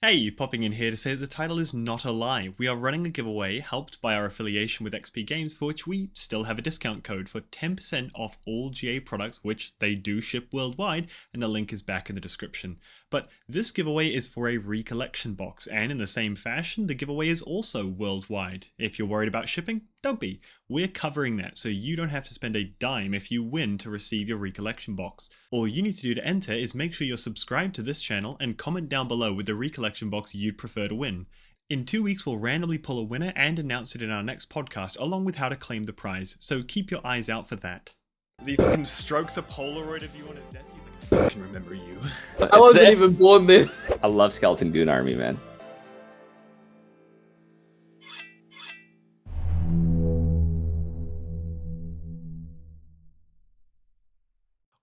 Hey, popping in here to say that the title is not a lie. We are running a giveaway helped by our affiliation with XP Games, for which we still have a discount code for 10% off all GA products, which they do ship worldwide, and the link is back in the description. But this giveaway is for a recollection box, and in the same fashion, the giveaway is also worldwide. If you're worried about shipping, don't be. We're covering that, so you don't have to spend a dime if you win to receive your recollection box. All you need to do to enter is make sure you're subscribed to this channel and comment down below with the recollection box you'd prefer to win. In 2 weeks, we'll randomly pull a winner and announce it in our next podcast, along with how to claim the prize, so keep your eyes out for that. He fucking strokes a Polaroid of you on his desk. He's like, I can remember you. I wasn't even born then. I love Skeleton Goon Army, man.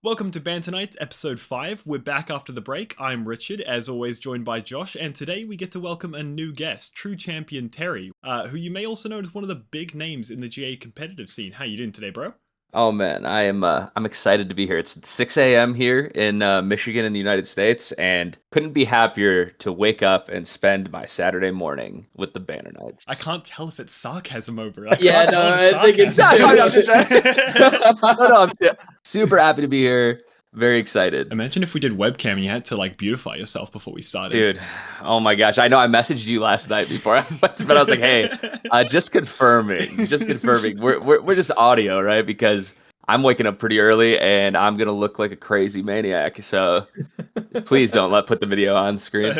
Welcome to Banter Nights, episode 5. We're back after the break. I'm Richard, as always joined by Josh, and today we get to welcome a new guest, True Champion Terry, who you may also know as one of the big names in the GA competitive scene. How you doing today, bro? Oh man, I'm excited to be here. It's 6 a.m. here in Michigan in the United States, and couldn't be happier to wake up and spend my Saturday morning with the Banner Knights. I can't tell if it's sarcasm over. I think it's I'm super happy to be here. Very excited. Imagine if we did webcam and you had to like beautify yourself before we started. Dude, oh my gosh. I know I messaged you last night before I went to bed. I was like, hey, just confirming. We're just audio, right? Because I'm waking up pretty early and I'm going to look like a crazy maniac. So please don't put the video on screen.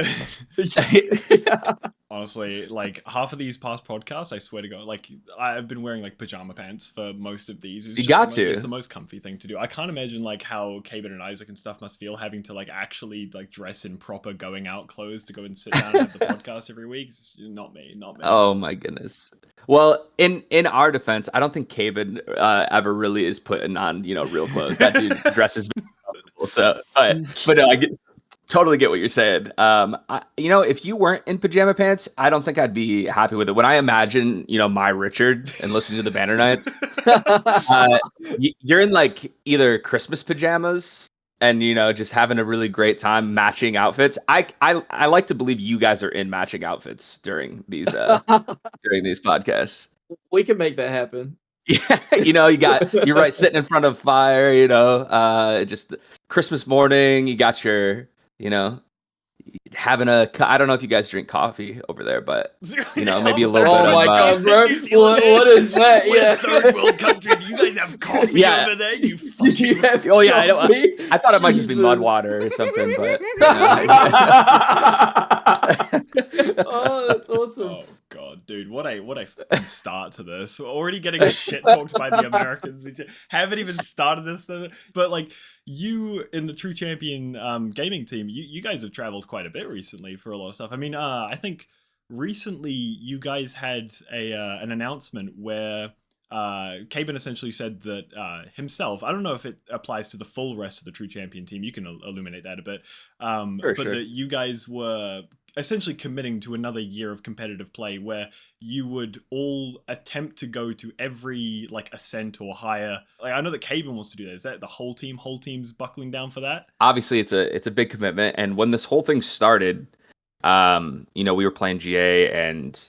Honestly, like half of these past podcasts, I swear to God, like I've been wearing like pajama pants for most of these. It's the most comfy thing to do. I can't imagine like how Kaven and Isaac and stuff must feel having to like actually like dress in proper going out clothes to go and sit down and have the podcast every week. It's not me. Oh my goodness. Well, in our defense, I don't think Kaven ever really is putting on, real clothes. That dude dresses comfortable. So, but no, totally get what you're saying. If you weren't in pajama pants, I don't think I'd be happy with it. When I imagine, my Richard and listening to the Banner Knights, you're in like either Christmas pajamas and, just having a really great time matching outfits. I like to believe you guys are in matching outfits during these podcasts. We can make that happen. Yeah, you're right sitting in front of fire, just Christmas morning, you got your having I don't know if you guys drink coffee over there, but maybe a little bit. Oh my god, bro! What is that? Yeah, third world country. Do you guys have coffee over there? You fucking. Oh yeah, I thought it might just be mud water or something, but. Oh, that's awesome. Oh god, dude, what a fucking start to this. We're already getting shit talked by the Americans. We haven't even started this, but like you in the True Champion gaming team, you guys have traveled quite a bit recently for a lot of stuff. I mean, I think recently you guys had an announcement where Kaben essentially said that himself, I don't know if it applies to the full rest of the True Champion team, you can illuminate that a bit, but that you guys were essentially committing to another year of competitive play where you would all attempt to go to every like ascent or higher. Like I know that Kaben wants to do that. Is that the whole team's buckling down for that? Obviously it's a big commitment, and when this whole thing started, we were playing GA, and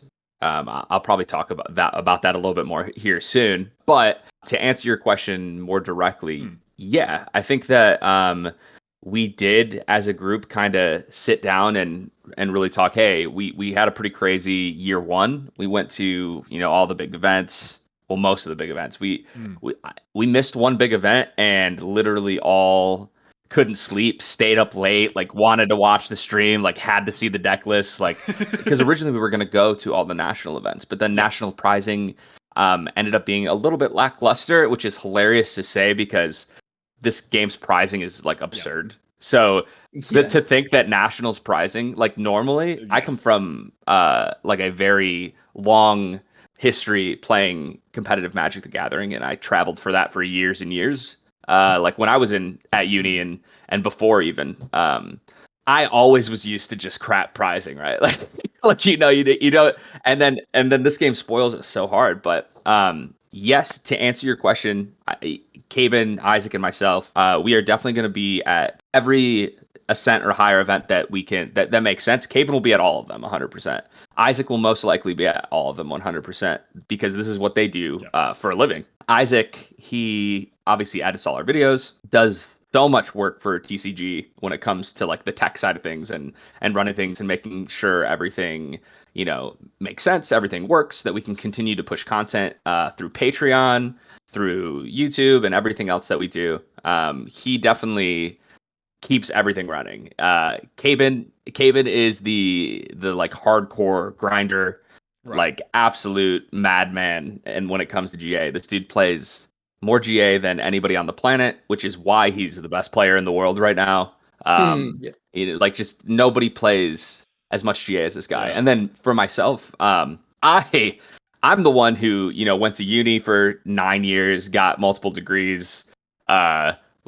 I'll probably talk about that a little bit more here soon. But to answer your question more directly, yeah, I think that we did as a group kind of sit down and really talk. Hey, we had a pretty crazy year one. We went to all the big events. Well, most of the big events. We missed one big event and literally all couldn't sleep, stayed up late, like wanted to watch the stream, like had to see the deck list, like because originally we were going to go to all the national events, but then national prizing ended up being a little bit lackluster, which is hilarious to say because this game's prizing is like absurd. Yeah. So to think that nationals prizing, like normally I come from like a very long history playing competitive Magic the Gathering, and I traveled for that for years and years. Like when I was at uni and before even, I always was used to just crap prizing, right? Like and then this game spoils it so hard. But yes, to answer your question, Kaben, Isaac, and myself, we are definitely going to be at every Ascent or higher event that we can that makes sense, Caven will be at all of them 100%. Isaac will most likely be at all of them 100% because this is what they do for a living. Isaac, he obviously edits all our videos, does so much work for TCG when it comes to like the tech side of things and running things and making sure everything, you know, makes sense, everything works, that we can continue to push content through Patreon, through YouTube, and everything else that we do. He definitely keeps everything running. Caven is the like hardcore grinder, like absolute madman. And when it comes to GA, this dude plays more GA than anybody on the planet, which is why he's the best player in the world right now. Like just nobody plays as much GA as this guy. And then for myself, I'm the one who, you know, went to uni for 9 years, got multiple degrees,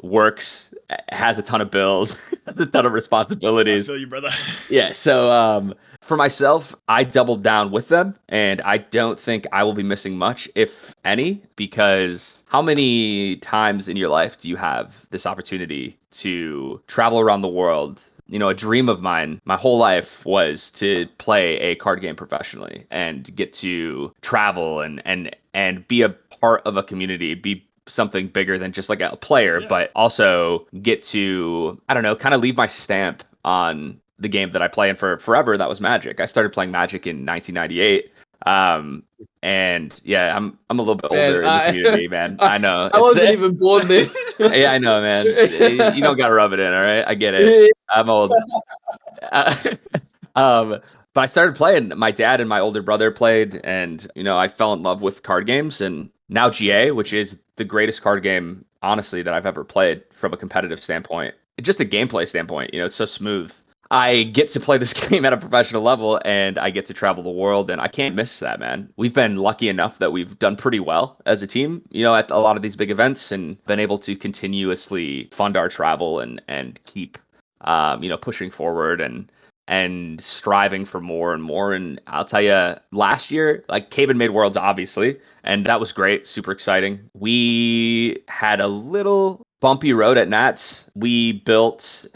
works, has a ton of bills, has a ton of responsibilities. I feel you, brother. Yeah, so for myself, I doubled down with them, and I don't think I will be missing much, if any, because how many times in your life do you have this opportunity to travel around the world? You know, a dream of mine my whole life was to play a card game professionally and get to travel and be a part of a community, be something bigger than just like a player, but also get to, I don't know, kind of leave my stamp on the game that I play. And for forever, that was Magic. I started playing Magic in 1998. And yeah, I'm a little bit older in the community, man. I know. I wasn't even born then. Yeah, I know, man. You don't gotta rub it in, all right? I get it. I'm old. But I started playing. My dad and my older brother played, and you know, I fell in love with card games. And now GA, which is the greatest card game, honestly, that I've ever played from a competitive standpoint, just a gameplay standpoint. You know, it's so smooth. I get to play this game at a professional level, and I get to travel the world, and I can't miss that, man. We've been lucky enough that we've done pretty well as a team, you know, at a lot of these big events, and been able to continuously fund our travel and keep, you know, pushing forward and striving for more and more. And I'll tell you, last year, like Caven made Worlds, obviously, and that was great, super exciting. We had a little bumpy road at Nats. We built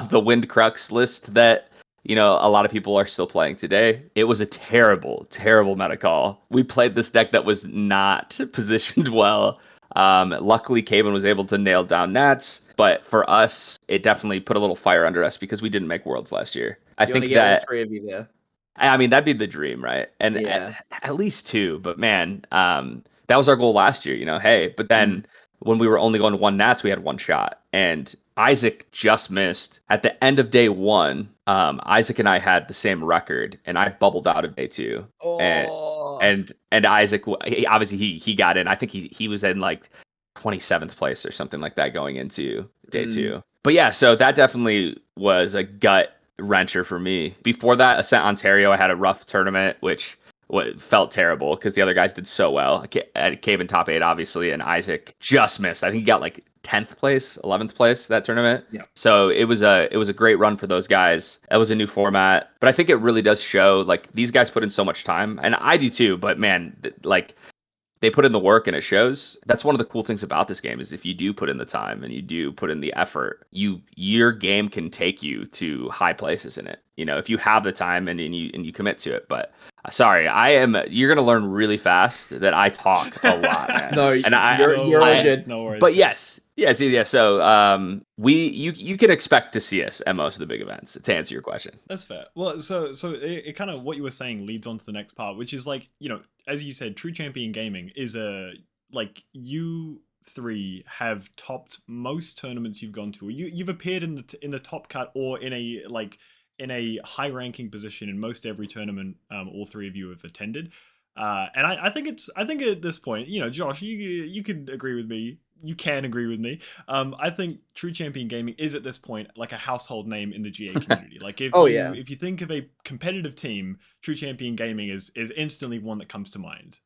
the Wind Crux list that, you know, a lot of people are still playing today. It was a terrible, terrible meta call. We played this deck that was not positioned well. Luckily, Caven was able to nail down Nats, but for us, it definitely put a little fire under us because we didn't make Worlds last year. I think that all 3 of you there. I mean, that'd be the dream, right? And at least 2, but man, that was our goal last year, you know, hey, but then when we were only going to 1 Nats, we had 1 shot, and Isaac just missed at the end of day 1. Isaac and I had the same record, and I bubbled out of day 2. And Isaac, obviously he got in. I think he was in like 27th place or something like that going into day 2. But yeah, so that definitely was a gut wrencher for me. Before that, Ascent Ontario, I had a rough tournament, which felt terrible because the other guys did so well. At Caven top 8, obviously, and Isaac just missed. I think he got like 10th place, 11th place that tournament. Yeah. So it was a great run for those guys. That was a new format, but I think it really does show like these guys put in so much time, and I do too. But man, like they put in the work and it shows. That's one of the cool things about this game is if you do put in the time and you do put in the effort, your game can take you to high places in it. You know, if you have the time and you commit to it. But sorry, you're gonna learn really fast that I talk a lot, man. No, and you're all good. No worries. But yes. So you can expect to see us at most of the big events, to answer your question. That's fair. Well, so it kind of what you were saying leads on to the next part, which is like, you know, as you said, True Champion Gaming is you 3 have topped most tournaments you've gone to. You've appeared in the top cut or in a high ranking position in most every tournament all 3 of you have attended. And I think at this point, you know, Josh, you could agree with me. You can agree with me. I think True Champion Gaming is at this point like a household name in the GA community. Like if you think of a competitive team, True Champion Gaming is instantly one that comes to mind.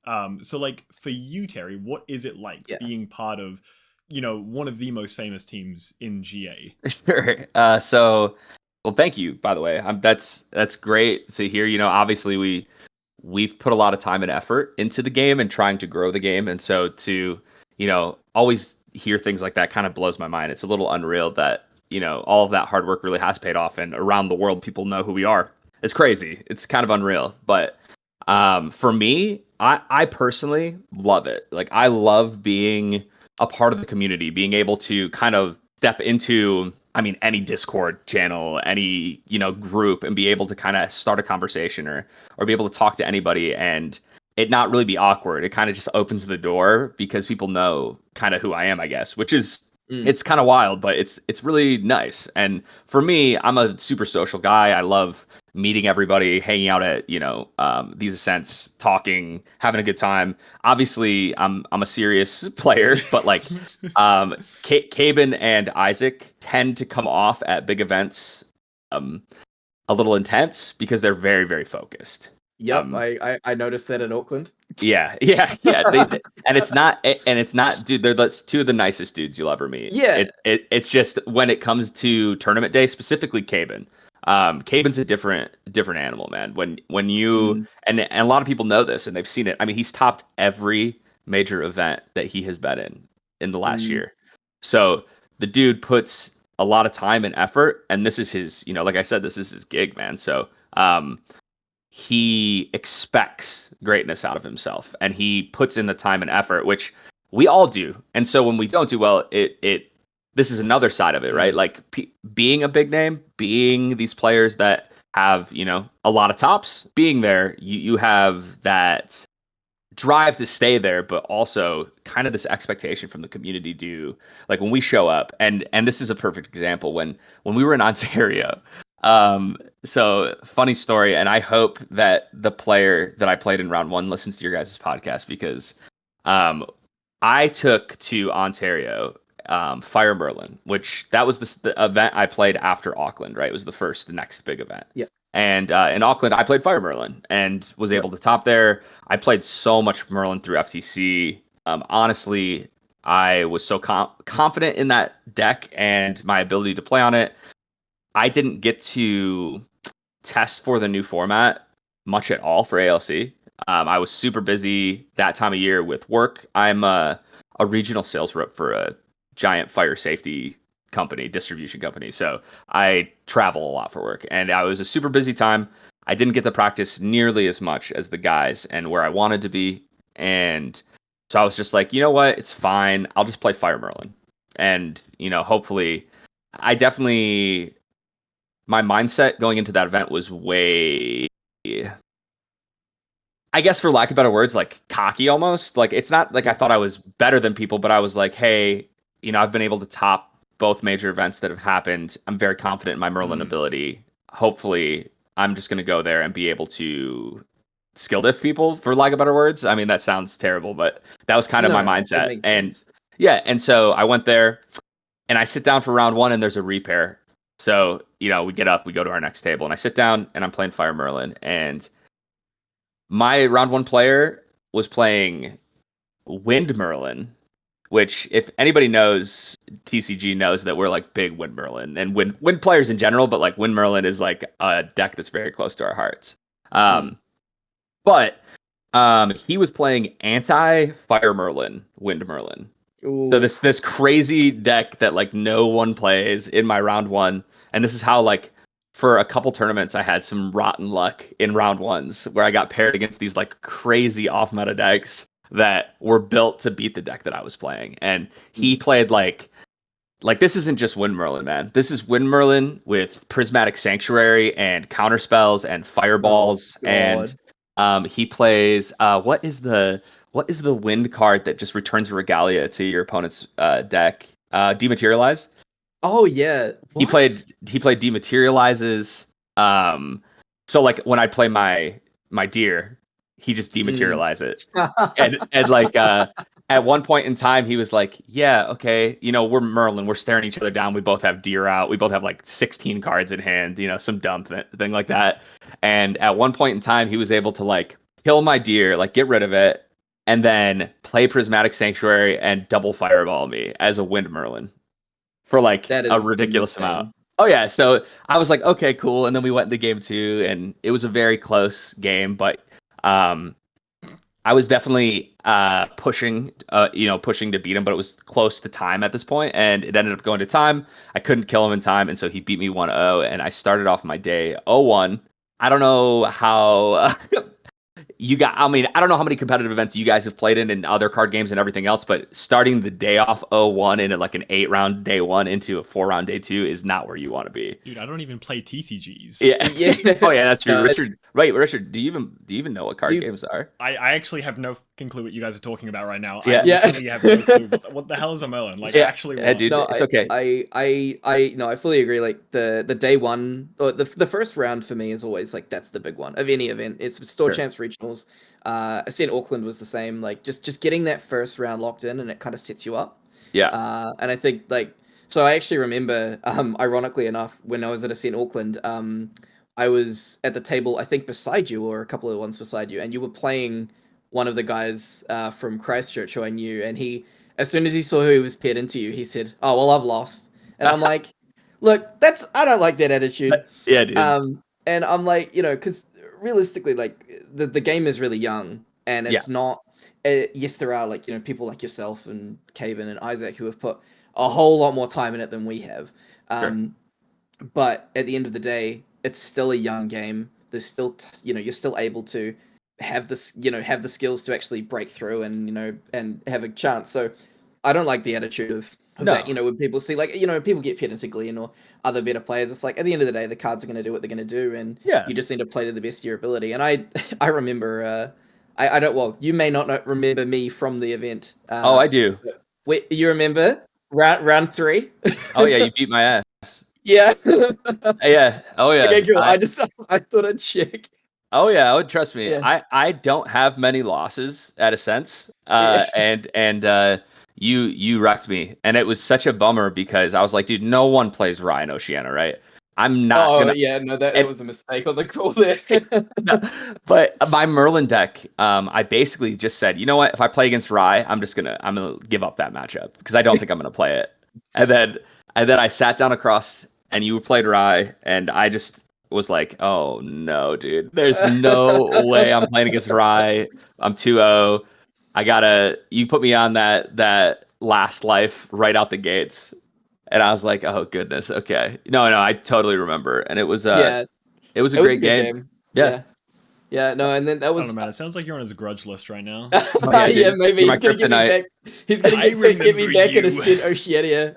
So like for you, Terry, what is it like being part of, you know, one of the most famous teams in GA? Sure. Well, thank you, by the way. That's great to hear. You know, obviously we've put a lot of time and effort into the game and trying to grow the game, and so to, you know, always hear things like that kind of blows my mind. It's a little unreal that all of that hard work really has paid off, and around the world, people know who we are. It's crazy. It's kind of unreal. But for me, I personally love it. Like, I love being a part of the community, being able to kind of step into, any Discord channel, any, group, and be able to kind of start a conversation or be able to talk to anybody and it not really be awkward. It kind of just opens the door because people know kind of who I am, I guess, which is it's kind of wild, but it's really nice. And for me, I'm a super social guy. I love meeting everybody, hanging out at these events, talking, having a good time. Obviously, I'm a serious player, but like Caben and Isaac tend to come off at big events a little intense because they're very, very focused. Yep, I noticed that in Auckland. Yeah. And it's not, dude. They're two of the nicest dudes you'll ever meet. Yeah, it's just when it comes to tournament day, specifically Caben. Caben's a different animal, man. When you and a lot of people know this and they've seen it. I mean, he's topped every major event that he has been in the last year. So the dude puts a lot of time and effort, and this is his, like I said, this is his gig, man. So he expects greatness out of himself, and he puts in the time and effort, which we all do. And so when we don't do well, this is another side of it, right? Like being a big name, being these players that have, a lot of tops, being there, you have that drive to stay there, but also kind of this expectation from the community to, like, when we show up, and this is a perfect example when we were in Ontario. So funny story, and I hope that the player that I played in round 1 listens to your guys' podcast, because I took to Ontario Fire Merlin, which that was the event I played after Auckland, right? It was the next big event. Yeah. And in Auckland, I played Fire Merlin and was able to top there. I played so much Merlin through FTC. Honestly, I was so confident in that deck and my ability to play on it. I didn't get to test for the new format much at all for ALC. I was super busy that time of year with work. I'm a regional sales rep for a giant fire safety distribution company. So I travel a lot for work, and I was a super busy time. I didn't get to practice nearly as much as the guys and where I wanted to be. And so I was just like, you know what? It's fine. I'll just play Fire Merlin. And, hopefully my mindset going into that event was way, I guess, for lack of better words, like cocky almost. Like, it's not like I thought I was better than people, but I was like, hey, I've been able to top both major events that have happened. I'm very confident in my Merlin ability. Hopefully, I'm just going to go there and be able to skill diff people, for lack of better words. I mean, that sounds terrible, but that was kind of my mindset. And yeah, and so I went there and I sit down for round 1 and there's a repair. So, we get up, we go to our next table, and I sit down and I'm playing Fire Merlin, and my round 1 player was playing Wind Merlin, which, if anybody knows TCG, knows that we're like big Wind Merlin and wind players in general, but like Wind Merlin is like a deck that's very close to our hearts. But he was playing anti-Fire Merlin, Wind Merlin. Ooh. So this crazy deck that like no one plays in my round 1, and this is how, like, for a couple tournaments I had some rotten luck in round 1s where I got paired against these like crazy off meta decks that were built to beat the deck that I was playing. And he played like this isn't just Wind Merlin, man. This is Wind Merlin with Prismatic Sanctuary and counter spells and fireballs. And he plays what is the wind card that just returns Regalia to your opponent's deck? Dematerialize. Oh yeah. What? He played Dematerializes. So like when I play my deer, he just dematerialize it. and like at one point in time he was like, yeah, okay, we're Merlin, we're staring each other down, we both have deer out, we both have like 16 cards in hand, some dumb thing like that. And at one point in time he was able to like kill my deer, like get rid of it, and then play Prismatic Sanctuary and double fireball me as a Wind Merlin for like a ridiculous amount. Oh yeah, so I was like, okay, cool. And then we went into game 2, and it was a very close game, but I I was definitely pushing to beat him, but it was close to time at this point, and it ended up going to time. I couldn't kill him in time, and so he beat me 1-0, and I started off my day 0-1. I don't know how I don't know how many competitive events you guys have played in and other card games and everything else, but starting the day off 0-1 in like an 8-round day 1 into a 4-round day 2 is not where you want to be. Dude, I don't even play TCGs. Yeah. Yeah. Oh yeah, that's true. No, Richard, right? Richard, do you even know what card games are? I actually have no fucking clue what you guys are talking about right now. Yeah. I literally have no clue. What the hell is a melon? Like, actually, what? Dude, No, it's okay. I fully agree. Like the day one, or the first round for me is always like that's the big one of any event. It's Store Champs Regionals. I see in Auckland was the same. Like just getting that first round locked in, and it kind of sets you up. Yeah. And I think like so. I actually remember, ironically enough, when I was at a set in Auckland, I was at the table, I think beside you, or a couple of ones beside you, and you were playing one of the guys from Christchurch who I knew, and he, as soon as he saw who he was paired into you, he said, "Oh well, I've lost," and I'm like, "Look, I don't like that attitude." Yeah, dude. And I'm like, because realistically, like the game is really young, and it's not. Yes, there are like people like yourself and Caven and Isaac who have put a whole lot more time in it than we have. But at the end of the day, it's still a young game. There's still, you're still able to have this, have the skills to actually break through and, and have a chance. So I don't like the attitude of that, when people see like, people get paired into Glenn or other better players. It's like, at the end of the day, the cards are going to do what they're going to do. And you just need to play to the best of your ability. And I remember, I don't, well, you may not remember me from the event. Oh, I do. Wait, you remember round 3? Oh yeah, you beat my ass. Yeah. Yeah. Oh yeah. Okay, cool. I thought I'd check. Oh yeah, trust me. Yeah. I don't have many losses at a sense. And you wrecked me, and it was such a bummer because I was like, dude, no one plays Ryan Oceana, right? I'm not gonna. Yeah, no, that was a mistake on the call there. No, but my Merlin deck, I basically just said, you know what? If I play against Rye, I'm gonna give up that matchup because I don't think I'm gonna play it. And then I sat down across, and you played Rye, and I just was like, oh no, dude, there's no way I'm playing against Rye. I'm 2-0. You put me on that last life right out the gates. And I was like, oh goodness, okay. No, I totally remember. And it was it was a great game. Yeah, no, and then that was. I don't know, man. It sounds like you're on his grudge list right now. Yeah, maybe he's gonna get me back. He's gonna get me back in a St. Oceania.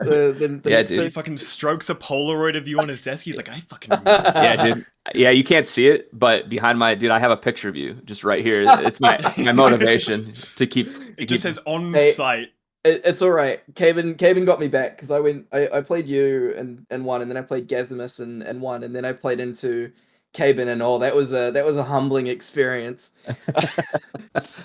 He fucking strokes a Polaroid of you on his desk. He's like, I fucking remember. Yeah, dude. Yeah, you can't see it, but behind my dude, I have a picture of you just right here. It's my motivation to keep. It just says on site. It's all right. Caven got me back because I played you and won, and then I played Gazimus and won, and then I played into Caven and all. That was a humbling experience.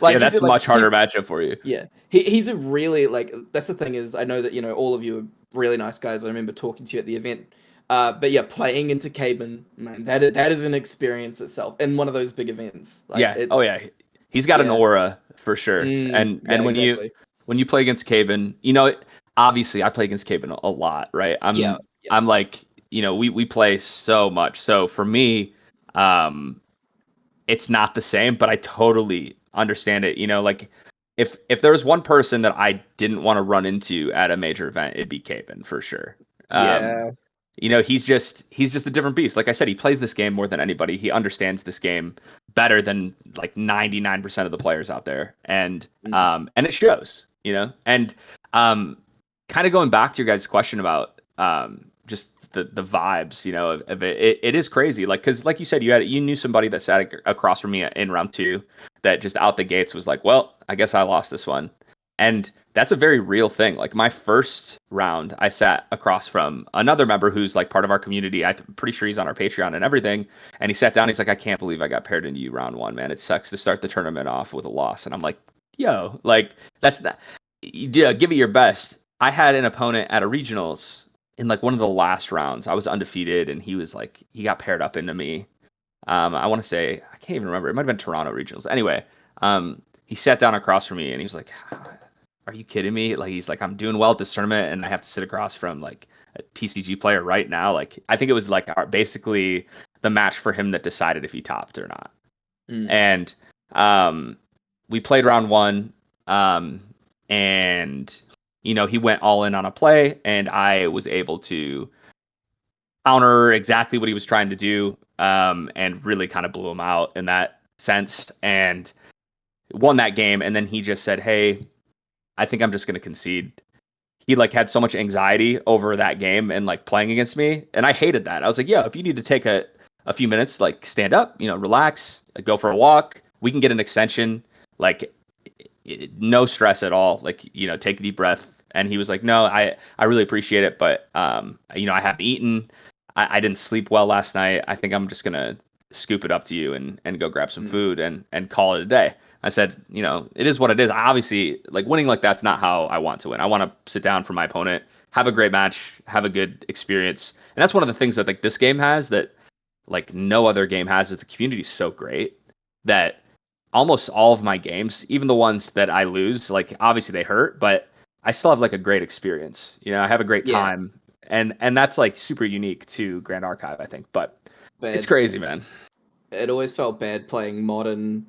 Like, that's a much harder matchup for you. Yeah, he's a really that's the thing is I know that all of you are really nice guys. I remember talking to you at the event. But yeah, playing into Caven, man, that is an experience itself in one of those big events. He's got an aura for sure. And when you play against Caven, obviously I play against Caven a lot, right? I'm like, we play so much. So for me, it's not the same, but I totally understand it. Like if there was one person that I didn't want to run into at a major event, it'd be Caven for sure. He's just a different beast. Like I said, he plays this game more than anybody. He understands this game better than like 99% of the players out there. And it shows. And kind of going back to your guys' question about just the vibes, of it. It is crazy, like, because like you said, you knew somebody that sat across from me in round 2 that just out the gates was like, well, I guess I lost this one. And that's a very real thing. Like my first round, I sat across from another member who's like part of our community. I'm pretty sure he's on our Patreon and everything. And he sat down. He's like, I can't believe I got paired into you round 1, man. It sucks to start the tournament off with a loss. And I'm like, yo, like that's not. Yeah, give it your best. I had an opponent at a regionals in like one of the last rounds. I was undefeated, and he was like, he got paired up into me. I want to say, I can't even remember. It might have been Toronto regionals. Anyway, he sat down across from me, and he was like, are you kidding me? Like, he's like, I'm doing well at this tournament, and I have to sit across from like a TCG player right now. Like, I think it was like basically the match for him that decided if he topped or not. And we played round one, and he went all in on a play, and I was able to counter exactly what he was trying to do, and really kind of blew him out in that sense, and won that game. And then he just said, "Hey, I think I'm just going to concede." He like had so much anxiety over that game and like playing against me, and I hated that. I was like, "Yeah, if you need to take a few minutes, like stand up, relax, go for a walk. We can get an extension. Like, no stress at all. Like, take a deep breath." And he was like, "No, I really appreciate it, but I haven't eaten. I didn't sleep well last night. I think I'm just gonna scoop it up to you and go grab some food and call it a day." I said, it is what it is. I obviously, like, winning like that's not how I want to win. I want to sit down for my opponent, have a great match, have a good experience. And that's one of the things that like this game has that like no other game has, is the community is so great that almost all of my games, even the ones that I lose, like obviously they hurt, but I still have like a great experience. I have a great Yeah. time, and that's like super unique to Grand Archive, I think. But it's Bad. crazy, man. It always felt bad playing modern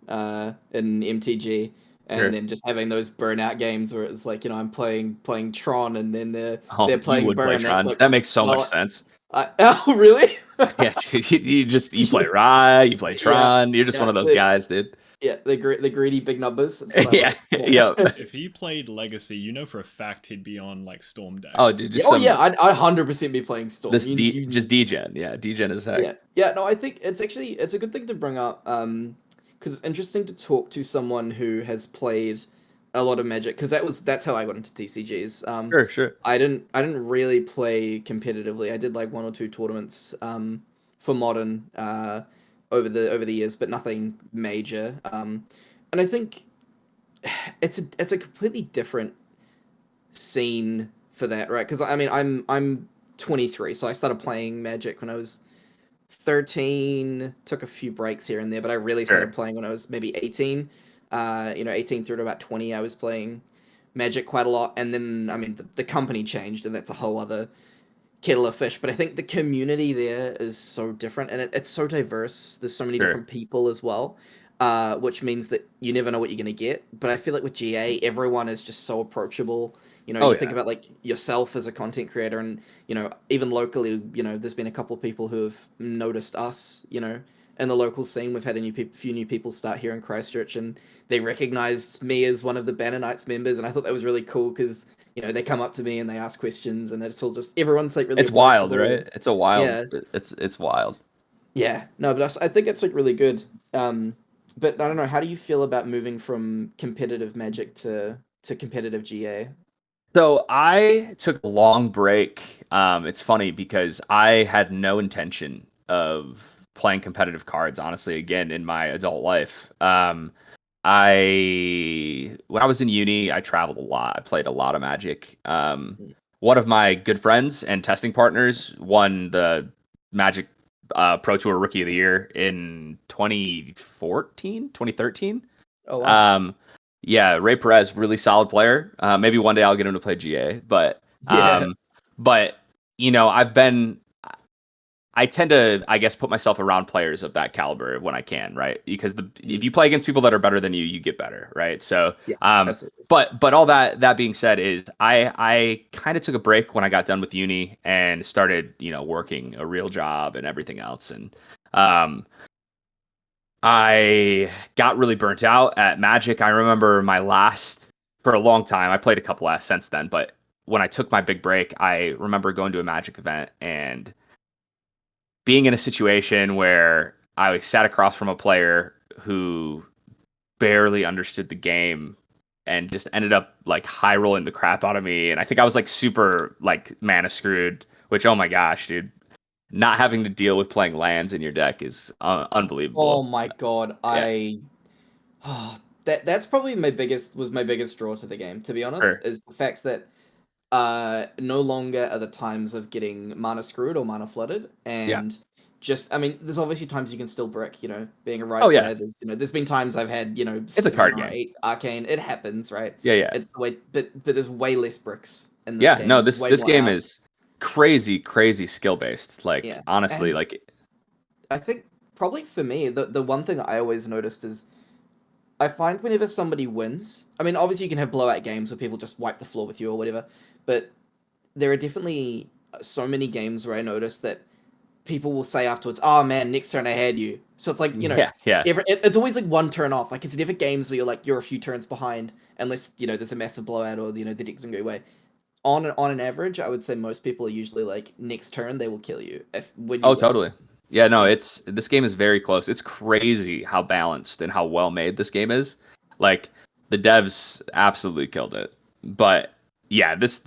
in MTG, and Sure. then just having those burnout games where it's like, I'm playing Tron, and then they're Oh, you playing would play Burn. It's Tron. like, That makes so much well, sense. oh really? Yeah, dude, you play Rye, you play Yeah, Tron. You're just one yeah, of those guys, dude. the greedy big numbers. That's what I Yeah, like. yeah. If he played Legacy, for a fact he'd be on like Storm decks. Oh, dude, just Oh some yeah, I'd 100% be playing Storm. just degen. Yeah, degen is heck. Yeah. No, I think it's a good thing to bring up, because it's interesting to talk to someone who has played a lot of Magic, because that's how I got into TCGs. Sure. I didn't really play competitively. I did like one or two tournaments for Modern over the years, but nothing major. And I think it's a completely different scene for that, right? Because I mean, I'm 23, so I started playing Magic when I was 13. Took a few breaks here and there, but I really started Sure. playing when I was maybe 18. 18 through to about 20, I was playing Magic quite a lot, and then I mean the company changed, and that's a whole other kettle of fish. But I think the community there is so different, and it's so diverse. There's so many Sure. different people as well, which means that you never know what you're going to get. But I feel like with GA, everyone is just so approachable. Oh You yeah. think about like yourself as a content creator, and even locally, there's been a couple of people who have noticed us, in the local scene. We've had few new people start here in Christchurch, and they recognized me as one of the Banner Knights members, and I thought that was really cool because they come up to me and they ask questions, and it's all just everyone's like really It's wild, approachable. right? It's a wild. Yeah, It's wild. yeah. No, but I think it's like really good. But I don't know. How do you feel about moving from competitive Magic to competitive GA? So I took a long break. It's funny because I had no intention of playing competitive cards, honestly, again, in my adult life. When I was in uni, I traveled a lot. I played a lot of Magic. One of my good friends and testing partners won the Magic Pro Tour Rookie of the Year in 2014, 2013. Oh wow. Yeah, Ray Perez, really solid player. Maybe one day I'll get him to play GA, but Yeah. but I tend to, I guess, put myself around players of that caliber when I can, right? Because if you play against people that are better than you, you get better, right? So, Yeah. Absolutely. but all that being said, is I kind of took a break when I got done with uni and started, working a real job and everything else, and I got really burnt out at Magic. I remember for a long time. I played a couple last since then, but when I took my big break, I remember going to a Magic event and being in a situation where I sat across from a player who barely understood the game and just ended up like high rolling the crap out of me. And I think I was like super like mana screwed, which, oh my gosh, dude, not having to deal with playing lands in your deck is Oh unbelievable. my god. Yeah, That's probably my biggest draw to the game, to be honest, sure. is the fact that no longer are the times of getting mana screwed or mana flooded, Yeah. and just I mean, there's obviously times you can still brick, being a Oh right yeah. player. There's been times I've had, It's a 7 card or game. 8 arcane. It happens, right? Yeah. It's the way, but there's way less bricks in this Yeah. No, game, way this more game outs. is crazy skill based. Like Yeah. honestly, And like I think probably for me, the one thing I always noticed is I find whenever somebody wins, I mean, obviously you can have blowout games where people just wipe the floor with you or whatever, but there are definitely so many games where I notice that people will say afterwards, "Oh man, next turn I had you." So it's like, Yeah. it's always like one turn off. Like it's never games where you're a few turns behind, unless there's a massive blowout or the deck doesn't go away. On an average, I would say most people are usually like next turn they will kill you if when you Oh, win. totally. Yeah, no, Yeah. this game is very close. It's crazy how balanced and how well made this game is. Like the devs absolutely killed it. But yeah, this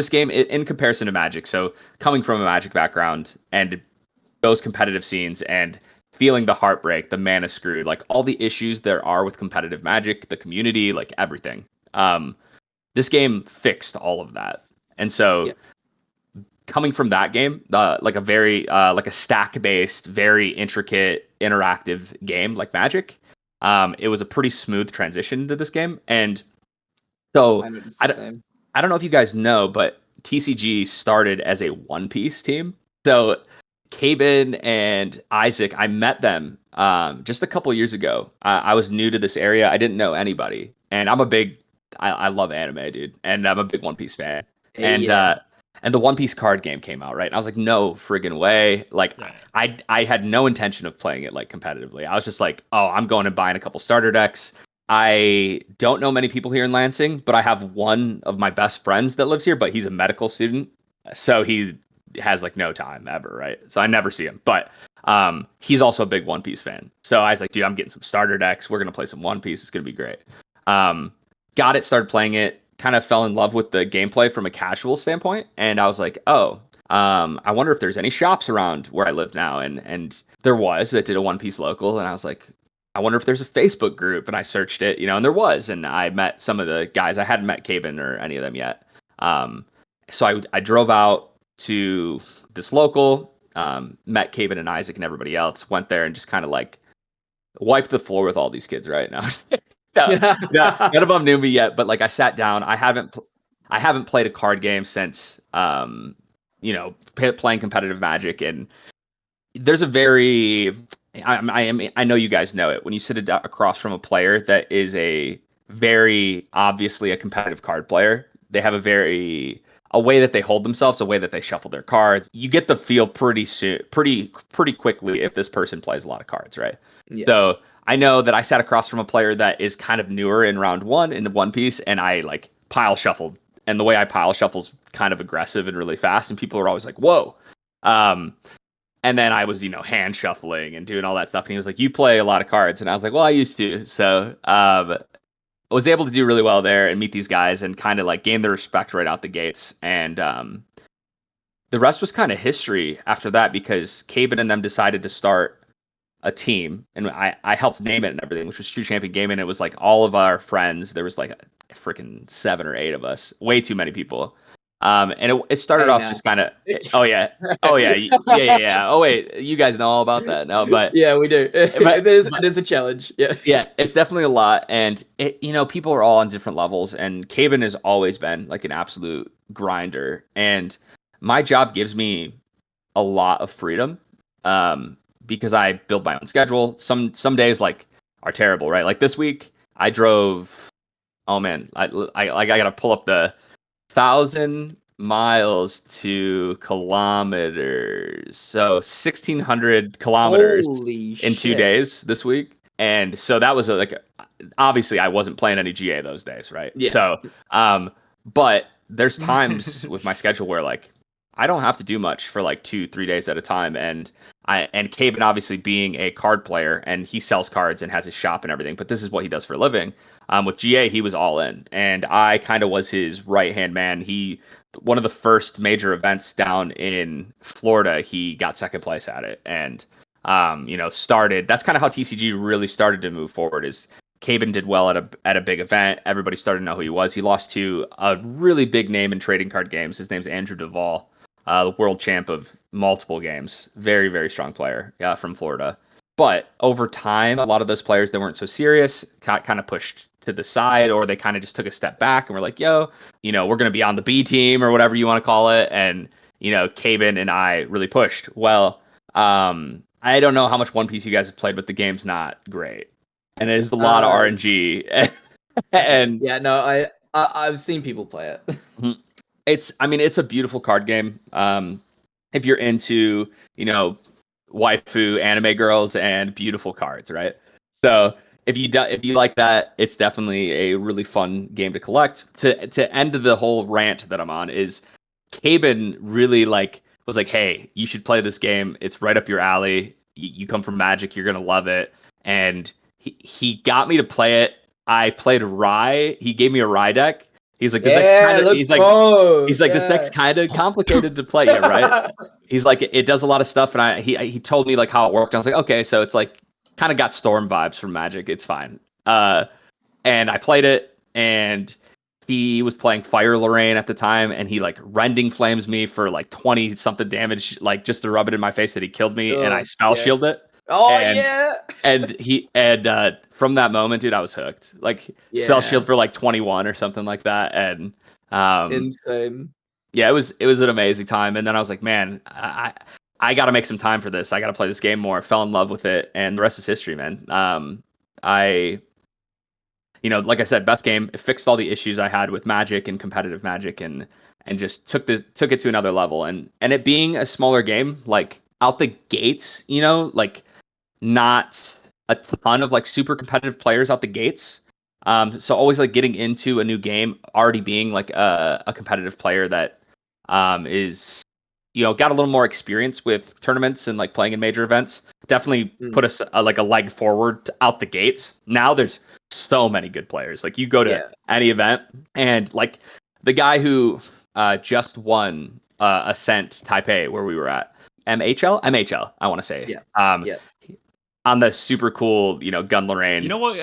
game in comparison to Magic, so coming from a Magic background and those competitive scenes and feeling the heartbreak, the mana screw, like all the issues there are with competitive Magic, the community, like everything. This game fixed all of that. And so Yeah. coming from that game, like a very like a stack based, very intricate, interactive game like Magic, it was a pretty smooth transition to this game. And so I noticed I the don't, same. I don't know if you guys know, but TCG started as a One Piece team. So Cabin and Isaac, I met them just a couple years ago. I was new to this area. I didn't know anybody, and I love anime, dude, and I'm a big One Piece fan. And Yeah. and the One Piece card game came out, right? And I was like, no friggin' way. Like, Yeah. I had no intention of playing it like competitively. I was just like, oh, I'm going and buying a couple starter decks. I don't know many people here in Lansing, but I have one of my best friends that lives here, but he's a medical student. So he has like no time ever, right? So I never see him. But he's also a big One Piece fan. So I was like, dude, I'm getting some starter decks. We're gonna play some One Piece. It's gonna be great. Um, got it, started playing it, kind of fell in love with the gameplay from a casual standpoint, and I was like, oh, I wonder if there's any shops around where I live now, and there was that did a One Piece local, and I was like, I wonder if there's a Facebook group, and I searched it, and there was, and I met some of the guys. I hadn't met Caben or any of them yet. So I drove out to this local, met Caben and Isaac and everybody else, went there and just kind of like wiped the floor with all these kids right now. No, none of them knew me yet, but like I sat down. I haven't played a card game since playing competitive Magic, and there's a very I know you guys know it when you sit across from a player that is a very obviously a competitive card player. They have a way that they hold themselves, a way that they shuffle their cards. You get the feel pretty soon, pretty quickly if this person plays a lot of cards, right? Yeah. So I know that I sat across from a player that is kind of newer in round one in One Piece, and I like pile shuffled. And the way I pile shuffle's kind of aggressive and really fast, and people are always like, "Whoa." And then I was, hand shuffling and doing all that stuff. And he was like, "You play a lot of cards," and I was like, "Well, I used to." So I was able to do really well there and meet these guys and kind of like gain their respect right out the gates. And the rest was kind of history after that because Caben and them decided to start a team, and I helped name it and everything, which was True Champion Gaming. It was like all of our friends. There was like a freaking 7 or 8 of us, way too many people. And it started Hey off now. just kind of, oh yeah, yeah. Oh wait, you guys know all about that, no? Yeah, we do. But It is a challenge. Yeah. yeah, it's definitely a lot, and people are all on different levels, and Caben has always been like an absolute grinder, and my job gives me a lot of freedom, because I build my own schedule. Some days like are terrible, right? Like this week, I drove. Oh man, I gotta pull up the 1,000 miles to kilometers, so 1,600 kilometers Holy in 2 shit. days this week. And so that was obviously I wasn't playing any GA those days, right? Yeah. So but there's times with my schedule where like I don't have to do much for like 2-3 days at a time. And Caben obviously being a card player, and he sells cards and has his shop and everything, but this is what he does for a living. With GA, he was all in, and I kind of was his right hand man. One of the first major events down in Florida, he got second place at it, and started. That's kind of how TCG really started to move forward. Is Caben did well at a big event. Everybody started to know who he was. He lost to a really big name in trading card games. His name's Andrew Duvall, the world champ of multiple games. Very, very strong player from Florida. But over time, a lot of those players that weren't so serious kind of pushed to the side, or they kind of just took a step back and were like, yo, we're going to be on the B team or whatever you want to call it. And, Caben and I really pushed. Well, I don't know how much One Piece you guys have played, but the game's not great. and it is a lot of RNG. And yeah, no, I've seen people play it. it's a beautiful card game. If you're into, waifu anime girls and beautiful cards, right? So if you like that, it's definitely a really fun game to collect. To end the whole rant that I'm on is Caben really was like, hey, you should play this game. It's right up your alley. You come from Magic, you're gonna love it. And he got me to play it. I played Rye. He gave me a Rye deck. He's like, let's go. He's like, this deck's kind of complicated to play, yeah, right? He's like, it does a lot of stuff, and he told me like how it worked. I was like, okay, so it's like kind of got Storm vibes from Magic. It's fine. And I played it, and he was playing Fire Lorraine at the time, and he like Rending Flames me for like 20 something damage, like just to rub it in my face that he killed me, and I spell shield it. Oh and, yeah. And from that moment, dude, I was hooked. Like spell shield for like 21 or something like that, and insane. Yeah, it was an amazing time. And then I was like, man, I got to make some time for this. I got to play this game more. Fell in love with it, and the rest is history, man. Like I said, best game. It fixed all the issues I had with Magic and competitive Magic, and just took it to another level. And it being a smaller game, like out the gates, like not a ton of like super competitive players out the gates. So always like getting into a new game, already being like a competitive player that is got a little more experience with tournaments and like playing in major events, definitely put us like a leg forward out the gates. Now there's so many good players. Like you go to any event, and like the guy who just won Ascent Taipei, where we were at, MHL, I want to say. On the super cool, Gun Lorraine. You know what?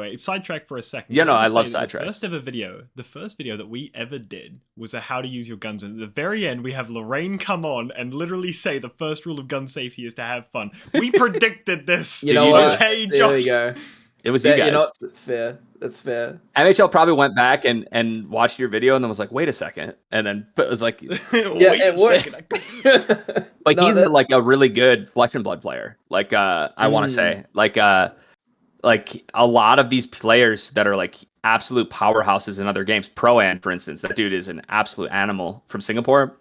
Wait. Sidetrack for a second. Yeah, no, I love sidetracks. The first video that we ever did was a how to use your guns. And at the very end, we have Lorraine come on and literally say the first rule of gun safety is to have fun. We predicted this. You know what? Okay, Josh. There we go. It was you guys. That's fair. MHL probably went back and watched your video and then was like, wait a second. And then was like, it worked. Like he's like a really good Flesh and Blood player. Like I want to say like a lot of these players that are like absolute powerhouses in other games. Pro-An, for instance, that dude is an absolute animal from Singapore.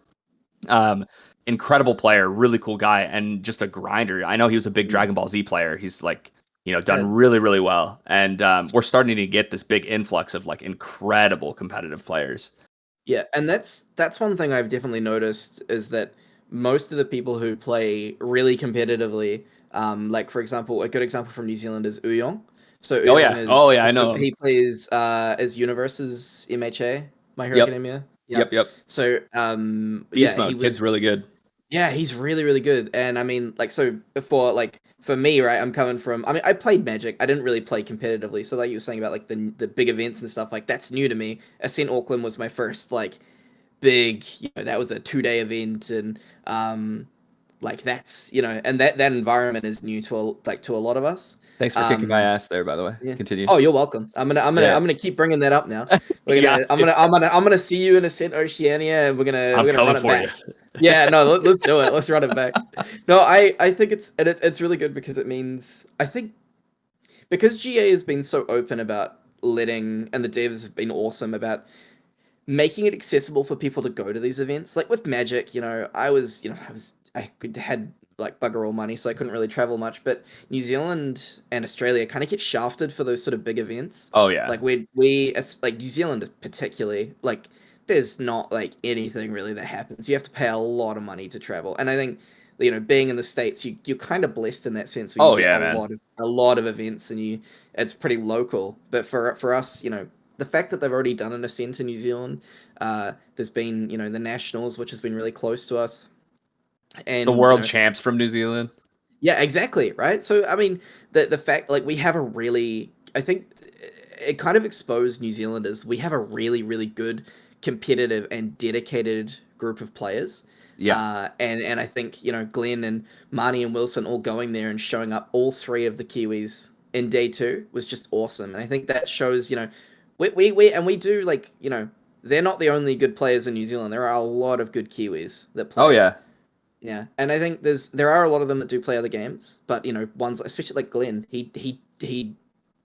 Incredible player, really cool guy, and just a grinder. I know he was a big Dragon Ball Z player. He's like, done really, really well. And we're starting to get this big influx of like incredible competitive players. Yeah, and that's one thing I've definitely noticed is that most of the people who play really competitively, like for example, a good example from New Zealand is Uyong. So Uyong I know. He plays as Universe's MHA, My Hero Academia. Yep. So Beast mode. Kid's really good. Yeah, he's really, really good. And I mean, like, so for me, right, I'm coming from, I mean, I played Magic. I didn't really play competitively. So like you were saying about like the big events and stuff, like that's new to me. Ascent Auckland was my first like big, that was a 2-day event. And like that's, and that environment is new to a lot of us. Thanks for kicking my ass there, by the way. Yeah. Continue. Oh, you're welcome. I'm gonna keep bringing that up now. I'm gonna see you in Ascent Oceania, and we're gonna run it back. Yeah, no, let's do it. Let's run it back. No, I think it's really good because it means, I think, because GA has been so open about letting, and the devs have been awesome about making it accessible for people to go to these events. Like with Magic, I had like bugger all money, so I couldn't really travel much. But New Zealand and Australia kind of get shafted for those sort of big events. Oh yeah. Like we like New Zealand particularly, like there's not like anything really that happens. You have to pay a lot of money to travel, and I think being in the States, you're kind of blessed in that sense. Where you get a lot of events, and it's pretty local. But for us, the fact that they've already done an Ascent in New Zealand, there's been the Nationals, which has been really close to us. And the world champs from New Zealand. Yeah, exactly. Right. So, I mean, the fact, like, we have I think it kind of exposed New Zealanders. We have a really, really good, competitive and dedicated group of players. Yeah. And I think, Glenn and Marnie and Wilson all going there and showing up, all three of the Kiwis in day 2 was just awesome. And I think that shows, we do, like, they're not the only good players in New Zealand. There are a lot of good Kiwis that play. Oh, yeah. Yeah, and I think there are a lot of them that do play other games, but ones especially like Glenn, he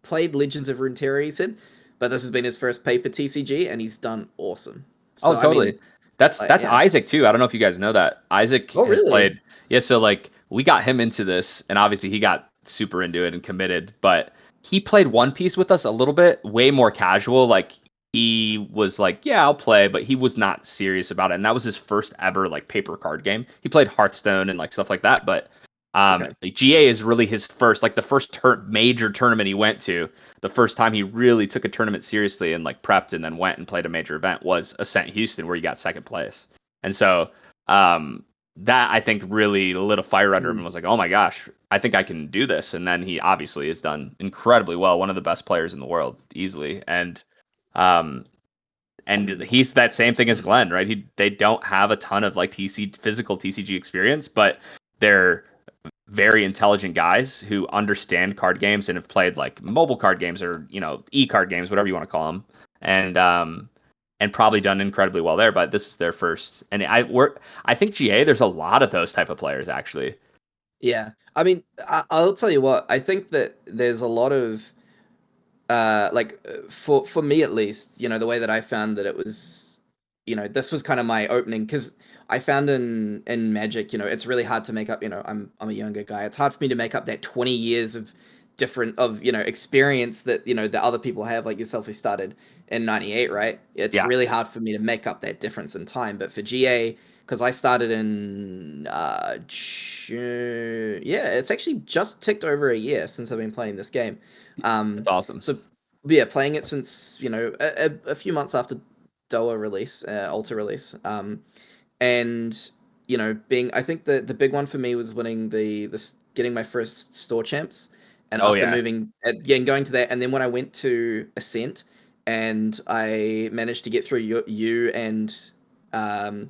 played Legends of Runeterra, he said, but this has been his first paper TCG, and he's done awesome. Oh, So I mean, totally. That's yeah. Isaac too. I don't know if you guys know that. Isaac Oh, has really? played. Yeah, so like we got him into this, and obviously he got super into it and committed. But he played One Piece with us a little bit, way more casual. Like he was like, yeah, I'll play, but he was not serious about it. And that was his first ever like paper card game. He played Hearthstone and like stuff like that, but Okay. like, GA is really his first, like the first major tournament he went to. The first time he really took a tournament seriously and like prepped and then went and played a major event was Ascent Houston, where he got second place. And so that I think really lit a fire under him and was like, oh my gosh, I think I can do this. And then he obviously has done incredibly well, one of the best players in the world easily. Um, and he's that same thing as Glenn, right? They don't have a ton of like physical TCG experience, but they're very intelligent guys who understand card games and have played like mobile card games or e-card games, whatever you want to call them, and probably done incredibly well there. But this is their first, and I think GA, there's a lot of those type of players actually. Yeah, I mean, I'll tell you what. I think that there's a lot of for me at least, the way that I found that it was, this was kind of my opening, because I found in Magic, it's really hard to make up. I'm a younger guy. It's hard for me to make up that 20 years of experience that the other people have, like yourself, who started in '98, right? It's Yeah, really hard for me to make up that difference in time. But for GA, because I started in June, yeah, it's actually just ticked over a year since I've been playing this game. that's awesome. So yeah, playing it since a few months after DOA release, Alta release, and being, I think the big one for me was winning getting my first store champs, and Oh after yeah, moving, again going to that, and then when I went to Ascent, and I managed to get through you um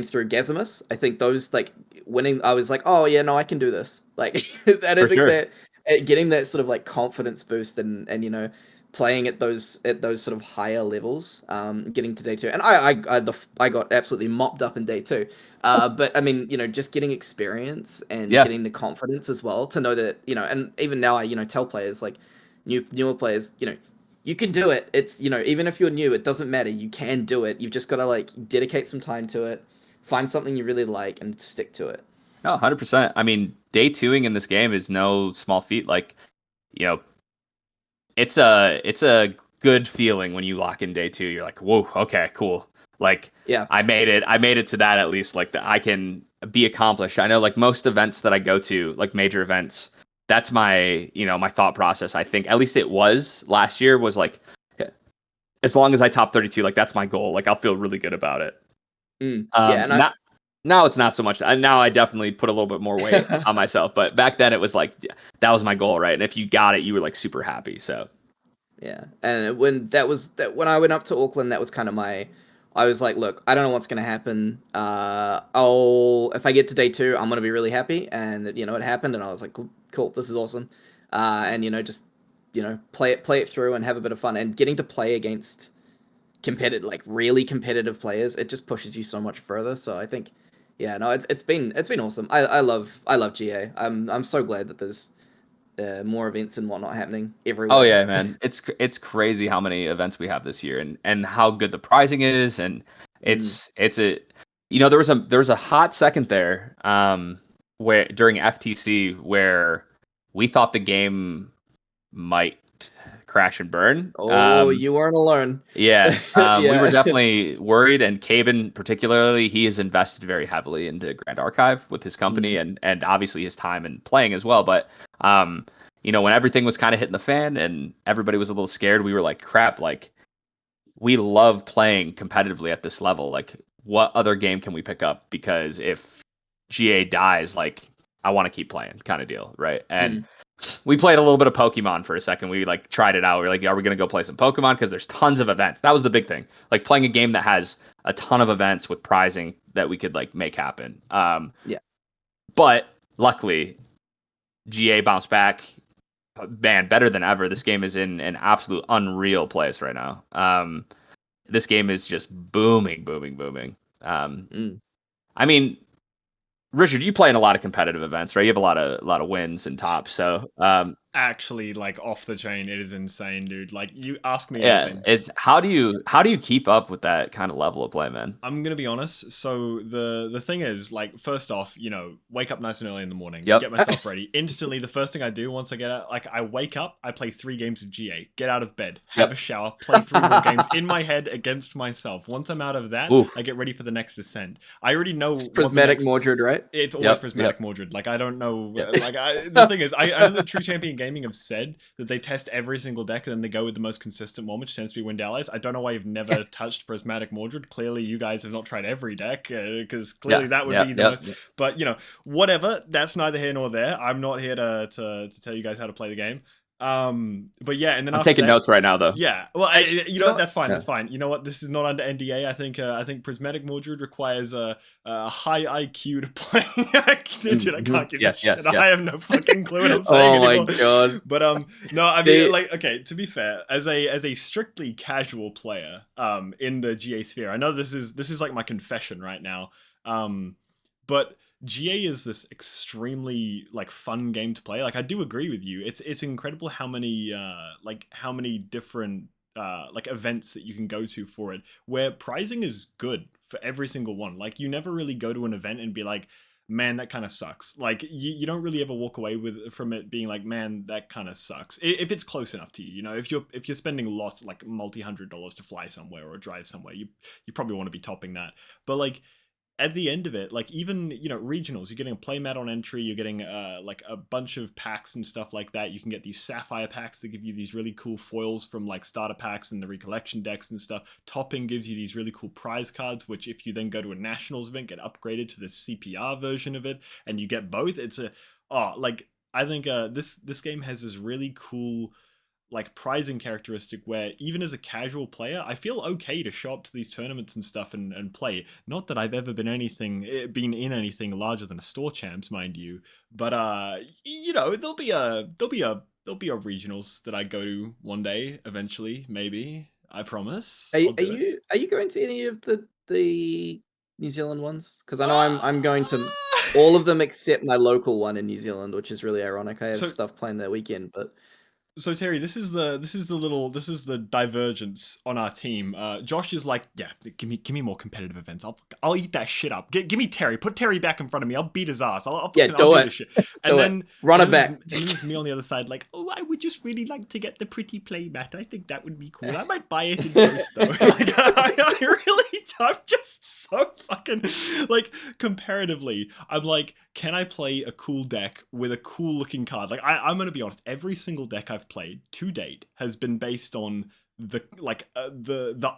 through Gazimus. I think those, like, winning, I was like, oh yeah, no, I can do this. Like, and I for think sure. that getting that sort of like confidence boost, and playing at those sort of higher levels, getting to day two, and I got absolutely mopped up in day two. But I mean, just getting experience and Yeah. getting the confidence as well to know that, and even now I tell players, like newer players, you can do it. It's, even if you're new, it doesn't matter. You can do it. You've just got to like dedicate some time to it, find something you really like, and stick to it. No, 100%. I mean, day twoing in this game is no small feat. Like, you know, it's a good feeling when you lock in day two. You're like, whoa, okay, cool. Like, Yeah. I made it to that at least. Like, I can be accomplished. I know, like most events that I go to, like major events, that's my thought process. I think at least it was last year, was like, as long as I top 32, like that's my goal. Like I'll feel really good about it. Yeah, and Not Now it's not so much. Now I definitely put a little bit more weight on myself, but back then it was like, yeah, that was my goal, right? And if you got it, you were like super happy. So yeah, and when I went up to Auckland, that was kind of I was like, look, I don't know what's gonna happen. If I get to day two, I'm gonna be really happy, and it happened, and I was like, cool, this is awesome. And just play it through and have a bit of fun, and getting to play against competitive, like really competitive players, it just pushes you so much further. So I think, yeah, no, it's been awesome. I love GA. I'm so glad that there's more events and whatnot happening oh everywhere. yeah, man, it's crazy how many events we have this year, and how good the pricing is, and Mm. it's a there was a hot second there, where during FTC where we thought the game might crash and burn. Oh, you weren't alone. Yeah, we were Yeah. definitely worried, and Caven particularly, he has invested very heavily into Grand Archive with his company, Mm. and obviously his time and playing as well. But when everything was kind of hitting the fan and everybody was a little scared, we were like, crap, like we love playing competitively at this level. Like, what other game can we pick up? Because if GA dies, like I want to keep playing, kind of deal, right? And Mm. we played a little bit of Pokemon for a second. We like tried it out. We are like, are we gonna go play some Pokemon? Because there's tons of events. That was the big thing. Like playing a game that has a ton of events with prizing that we could like make happen. Yeah. But luckily, GA bounced back. Man, better than ever. This game is in an absolute unreal place right now. This game is just booming, booming, booming. Mm. I mean, Richard, you play in a lot of competitive events, right? You have a lot of wins and tops. So, Actually, like off the chain, it is insane, dude. Like you ask me yeah, anything. it's how do you keep up with that kind of level of play, man? I'm gonna be honest. So the thing is, like, first off, wake up nice and early in the morning, Yep. get myself ready. Instantly, the first thing I do once I get out, like, I wake up, I play 3 games of GA, get out of bed, have Yep. a shower, play 3 more games in my head against myself. Once I'm out of that, Ooh. I get ready for the next ascent. I already know It's what the prismatic next. Mordred, right? It's always Yep, prismatic yep. Mordred. Like, I don't know. Yep. The thing is, I know that True Champion Gaming have said that they test every single deck and then they go with the most consistent one, which tends to be Wind Allies. I don't know why you've never touched prismatic Mordred. Clearly, you guys have not tried every deck, because clearly that would be the most. But whatever. That's neither here nor there. I'm not here to tell you guys how to play the game. But yeah, and then I'm after taking that, notes right now, though. yeah. Well, you know what? That's fine. Yeah. That's fine. You know what? This is not under NDA. I think Prismatic Mordred requires a high IQ to play. Dude, I can't give Yes, this yes, shit. yes. I have no fucking clue what I'm saying Oh anymore. my god. But no, I mean, like, okay. To be fair, as a strictly casual player, in the GA sphere, I know this is like my confession right now. But GA is this extremely like fun game to play. Like, I do agree with you. It's incredible how many different like events that you can go to for it, where pricing is good for every single one. Like, you never really go to an event and be like, man, that kind of sucks. Like, you don't really ever walk away from it being like, man, that kind of sucks. If it's close enough to you, if you're spending lots, like multi-$100 to fly somewhere or drive somewhere, you probably want to be topping that. But like, at the end of it, like, even regionals, you're getting a playmat on entry, you're getting like a bunch of packs and stuff like that. You can get these sapphire packs that give you these really cool foils from like starter packs and the recollection decks and stuff. Topping gives you these really cool prize cards, which if you then go to a nationals event, get upgraded to the CPR version of it, and you get both. I think this game has this really cool like prizing characteristic where even as a casual player, I feel okay to show up to these tournaments and stuff and play. Not that I've ever been in anything larger than a store champs, mind you, but there'll be a regionals that I go to one day eventually, maybe. I promise. Are you going to any of the New Zealand ones? Because I know I'm going to all of them except my local one in New Zealand, which is really ironic. I have stuff planned that weekend, but. So Terry, this is the divergence on our team. Josh is like, yeah, give me more competitive events. I'll eat that shit up. Give me Terry. Put Terry back in front of me. I'll beat his ass. I'll do this shit. And then run it back. And then there's me on the other side, like, oh, I would just really like to get the pretty play mat. I think that would be cool. I might buy it in post though. Like, I really, I'm just so fucking like comparatively. I'm like, can I play a cool deck with a cool looking card? Like, I'm gonna be honest. Every single deck I've played to date has been based on the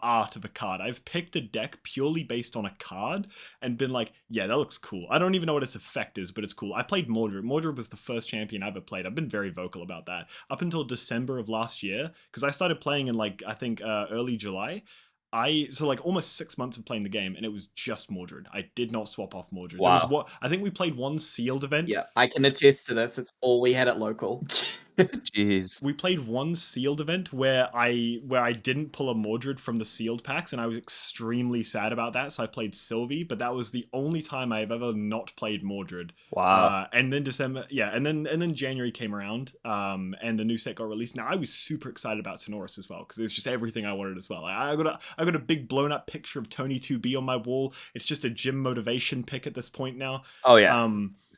art of a card. I've picked a deck purely based on a card and been like, yeah, that looks cool. I don't even know what its effect is, but it's cool. I played Mordred. Mordred was the first champion I ever played. I've been very vocal about that up until December of last year, because I started playing in like, I think early July. So like almost 6 months of playing the game, and it was just Mordred. I did not swap off Mordred. Wow. I think we played one sealed event. Yeah, I can attest to this. It's all we had at local. Jeez. We played one sealed event where I didn't pull a Mordred from the sealed packs, and I was extremely sad about that. So I played Sylvie, but that was the only time I've ever not played Mordred. Wow. And then December, yeah, and then January came around, and the new set got released. Now I was super excited about Sonoris as well, because it was just everything I wanted as well. I got a big blown up picture of Tony 2B on my wall. It's just a gym motivation pick at this point now. Oh yeah.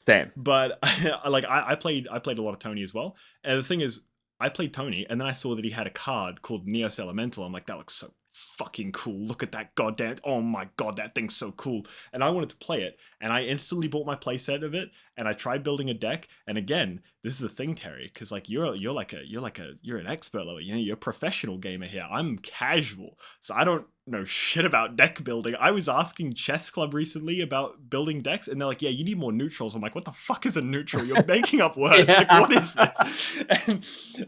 Same. But I played a lot of Tony as well. And the thing is, I played Tony, and then I saw that he had a card called Neos Elemental. I'm like, that looks so fucking cool. Look at that goddamn, oh my god, that thing's so cool. And I wanted to play it, and I instantly bought my playset of it, and I tried building a deck. And again, this is the thing, Terry, because like you're an expert level, you're a professional gamer here. I'm casual, so I don't know shit about deck building. I was asking Chess Club recently about building decks, and they're like, yeah, you need more neutrals. I'm like, what the fuck is a neutral? You're making up words. Like, what is this?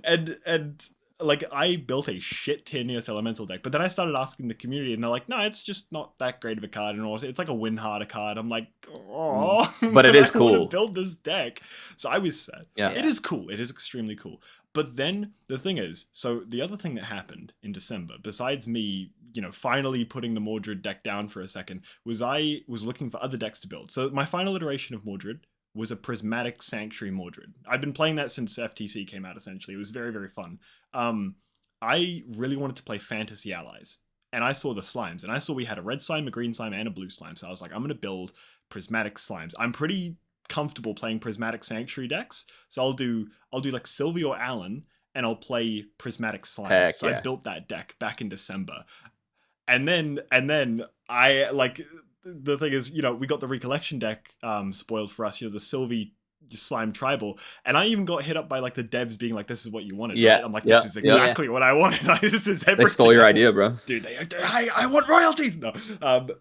And like, I built a shit tier Neos Elemental deck, but then I started asking the community, and they're like, no, it's just not that great of a card, and also it's like a win harder card. I'm like, oh, but it is I want cool. to build this deck. So I was sad. Yeah. It is cool. It is extremely cool. But then the thing is, so the other thing that happened in December, besides me finally putting the Mordred deck down for a second, was I was looking for other decks to build. So my final iteration of Mordred was a Prismatic Sanctuary Mordred. I've been playing that since FTC came out, essentially. It was very, very fun. I really wanted to play Fantasy Allies. And I saw the slimes, and I saw we had a red slime, a green slime, and a blue slime. So I was like, I'm going to build Prismatic Slimes. I'm pretty comfortable playing Prismatic Sanctuary decks. So I'll do like Sylvie or Alan, and I'll play Prismatic Slimes. Heck so yeah. I built that deck back in December. And then I like the thing is, we got the Recollection deck spoiled for us, the Sylvie slime tribal, and I even got hit up by like the devs being like, this is what you wanted, Yeah, right? I'm like, yeah, this is exactly what I wanted. Like, this is everything. They stole your idea, bro. Dude, I want royalties. No,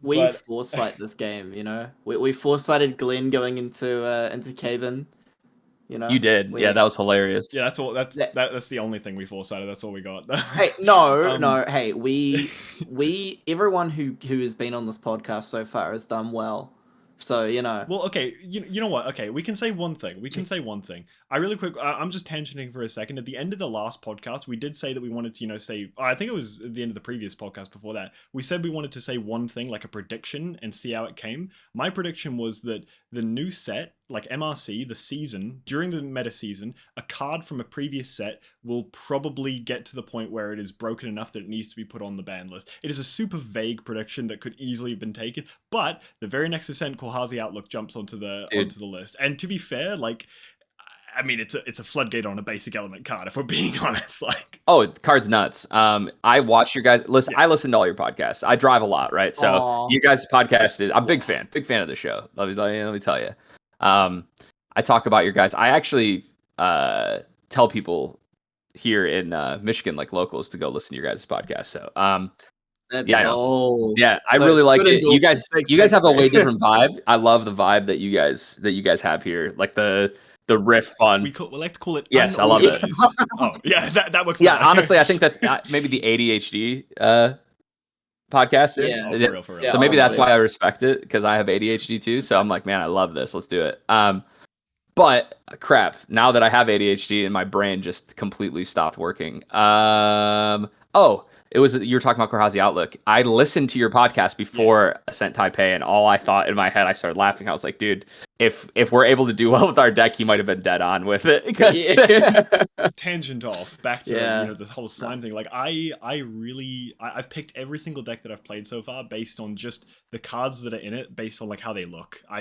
We but foresight this game, we foresighted Glenn going into Caven, You did. Yeah, that was hilarious. yeah, that's all. That's the only thing we foresighted. That's all we got. Hey, no. Hey, we everyone who has been on this podcast so far has done well. So Well, okay, you know what? Okay, we can say one thing. I really quick. I'm just tangenting for a second. At the end of the last podcast, we did say that we wanted to, say. I think it was at the end of the previous podcast. Before that, we said we wanted to say one thing, like a prediction, and see how it came. My prediction was that the new set, like MRC, the season during the meta season, a card from a previous set will probably get to the point where it is broken enough that it needs to be put on the ban list. It is a super vague prediction that could easily have been taken, but the very next Ascent Korhazi Outlook jumps onto the list. And to be fair, like, I mean, it's a floodgate on a basic element card, if we're being honest. Like, oh, the card's nuts. I watch your guys. Listen, I listen to all your podcasts. I drive a lot, right? So Aww. you guys' podcast is. I'm a big fan of the show. Let me tell you. I talk about your guys. I actually tell people here in Michigan, like locals, to go listen to your guys' podcast. So that's old. Yeah, I really like it. You guys have a way different vibe. I love the vibe that you guys have here. Like the riff fun. We like to call it. Yes, I love it. Oh yeah, that works. Yeah, better. honestly, I think that maybe the ADHD podcast. Yeah, for real. So maybe that's why I respect it, because I have ADHD too. So I'm like, man, I love this. Let's do it. But crap, now that I have ADHD and my brain just completely stopped working. It was, you were talking about Korhazi Outlook. I listened to your podcast before Ascent Taipei, and all I thought in my head, I started laughing. I was like, dude, if we're able to do well with our deck, he might have been dead on with it. Tangent off back to this whole slime thing. Like I've picked every single deck that I've played so far based on just the cards that are in it, based on like how they look. I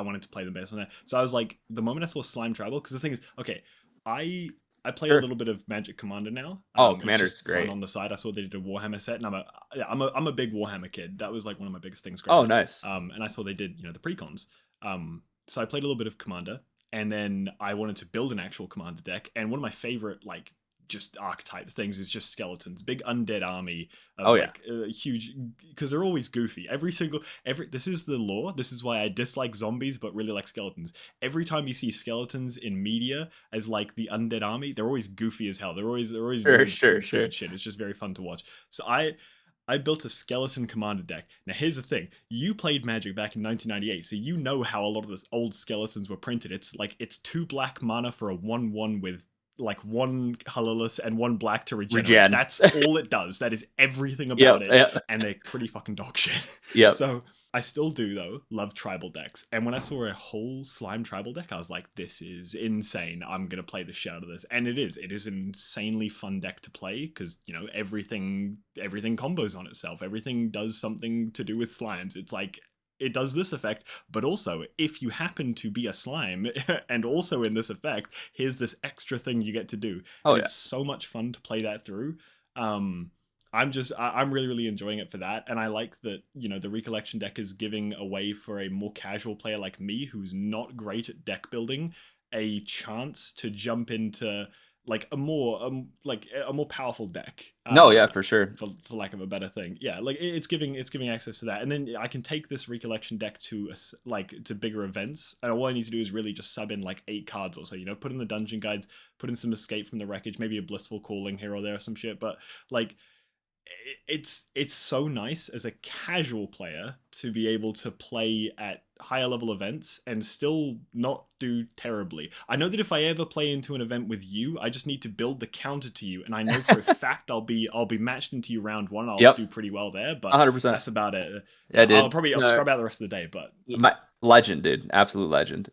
wanted to play them based on that. So I was like, the moment I saw Slime Tribal, because the thing is, okay, I play a little bit of Magic Commander now. Commander's great. On the side, I saw they did a Warhammer set, and I'm a big Warhammer kid. That was like one of my biggest things. Oh, nice. And I saw they did the precons. So I played a little bit of Commander, and then I wanted to build an actual Commander deck. And one of my favorite just archetype things is just skeletons, big undead army of huge, because they're always goofy. This is the lore. This is why I dislike zombies but really like skeletons. Every time you see skeletons in media as like the undead army, they're always goofy as hell. They're always doing stupid shit. It's just very fun to watch. So I built a skeleton commander deck. Now here's the thing. You played Magic back in 1998, so you know how a lot of the old skeletons were printed. It's 2 black mana for a 1/1 with like 1 colorless and 1 black to regenerate. That's all it does. That is everything about it. And they're pretty fucking dog shit. Yeah. So I still do though love tribal decks. And when I saw a whole slime tribal deck, I was like, this is insane. I'm gonna play the shit out of this. And it is an insanely fun deck to play, because everything combos on itself. Everything does something to do with slimes. It's like, it does this effect, but also if you happen to be a slime and also in this effect, here's this extra thing you get to do. It's so much fun to play that through. I'm really, really enjoying it for that. And I like that, the Recollection deck is giving a way for a more casual player like me, who's not great at deck building, a chance to jump into like a more powerful deck. For sure. For lack of a better thing, like it's giving access to that, and then I can take this Recollection deck to to bigger events, and all I need to do is really just sub in like 8 cards or so. Put in the dungeon guides, put in some Escape from the Wreckage, maybe a Blissful Calling here or there or some shit. But like, it's so nice as a casual player to be able to play at higher level events and still not do terribly. I know that if I ever play into an event with you, I just need to build the counter to you, and I know for a fact I'll be matched into you round one. I'll Yep, do pretty well there, but 100%. that's about it. Yeah, I'll dude. I'll No, scrub out the rest of the day, but My legend, dude. Absolute legend.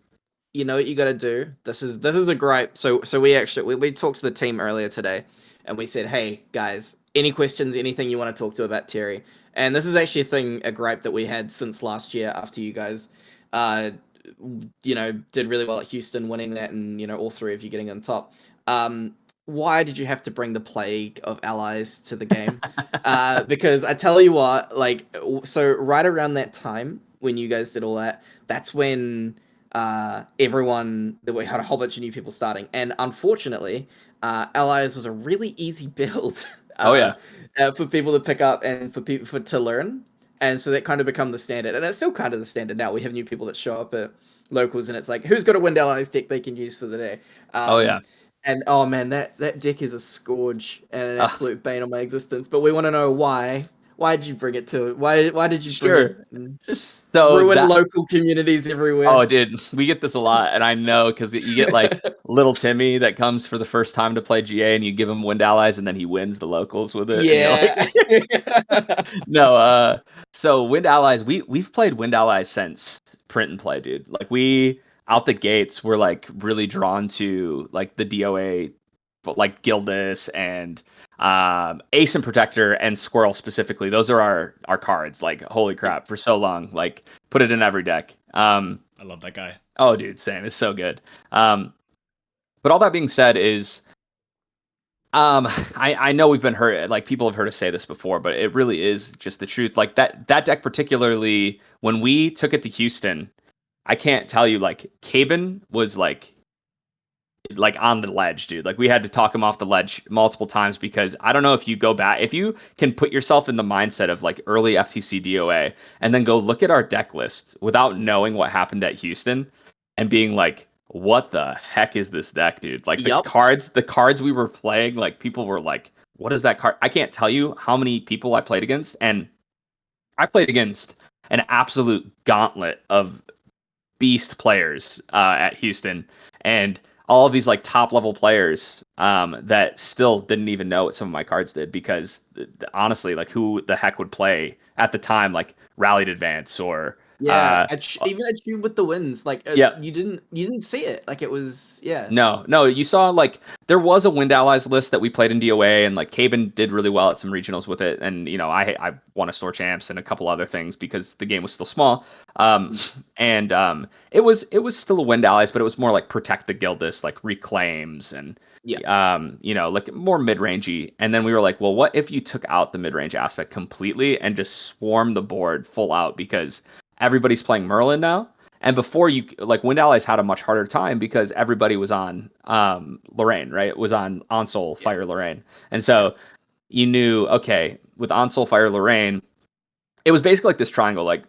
you know what you got to do. This is a gripe. So we talked to the team earlier today, and we said, hey guys, any questions, anything you want to talk to about Terry? And this is actually a gripe that we had since last year after you guys, uh, did really well at Houston, winning that, and all three of you getting on top. Why did you have to bring the plague of allies to the game? Because I tell you what, like, so right around that time when you guys did all that, that's when we had a whole bunch of new people starting, and unfortunately, allies was a really easy build Oh yeah. for people to pick up and for people to learn, and so that kind of become the standard, and it's still kind of the standard now. We have new people that show up at locals, and it's like, who's got a wind allies deck they can use for the day? Oh yeah. And oh man, that deck is a scourge and an Uh, absolute bane on my existence. But we want to know why. Why did you bring it to? Why did you bring it? sure. And So ruin that local communities everywhere. Oh, dude, we get this a lot, and I know because you get like little Timmy that comes for the first time to play GA, and you give him Wind Allies, and then he wins the locals with it, and you're like, Yeah. no. So Wind Allies, we've played Wind Allies since print and play, dude. Like we out the gates, we're like really drawn to like the DOA, but like Gildas and Ace and Protector and Squirrel specifically. Those are our cards. Like holy crap, for so long, like put it in every deck. I love that guy. Oh, dude, Sam is so good. But all that being said is, I know we've been heard, like people have heard us say this before, but it really is just the truth. Like that deck particularly, when we took it to Houston, I can't tell you, like Caben was like on the ledge, dude. Like we had to talk him off the ledge multiple times because I don't know if you go back, if you can put yourself in the mindset of like early FTC DOA and then go look at our deck list without knowing what happened at Houston and being like, what the heck is this deck, dude? Like Yup. the cards we were playing, like people were like, what is that card? I can't tell you how many people I played against, and I played against an absolute gauntlet of beast players at Houston, and all of these like top level players that still didn't even know what some of my cards did because honestly, like who the heck would play at the time like Rallied Advance or Yeah, even a tube with the wins, like yeah. you didn't see it, like it was No, you saw like there was a Wind Allies list that we played in DOA, and like Caben did really well at some regionals with it, and I won a store champs and a couple other things because the game was still small, and it was still a Wind Allies, but it was more like Protect the Gildas, like reclaims and like more mid rangey, and then we were like, well, what if you took out the mid range aspect completely and just swarm the board full out because everybody's playing Merlin now. And before you like Wind Allies had a much harder time because everybody was on Lorraine, right? It was on Onsol, Fire Lorraine. And so you knew, okay, with Onsol, Fire Lorraine, it was basically like this triangle. Like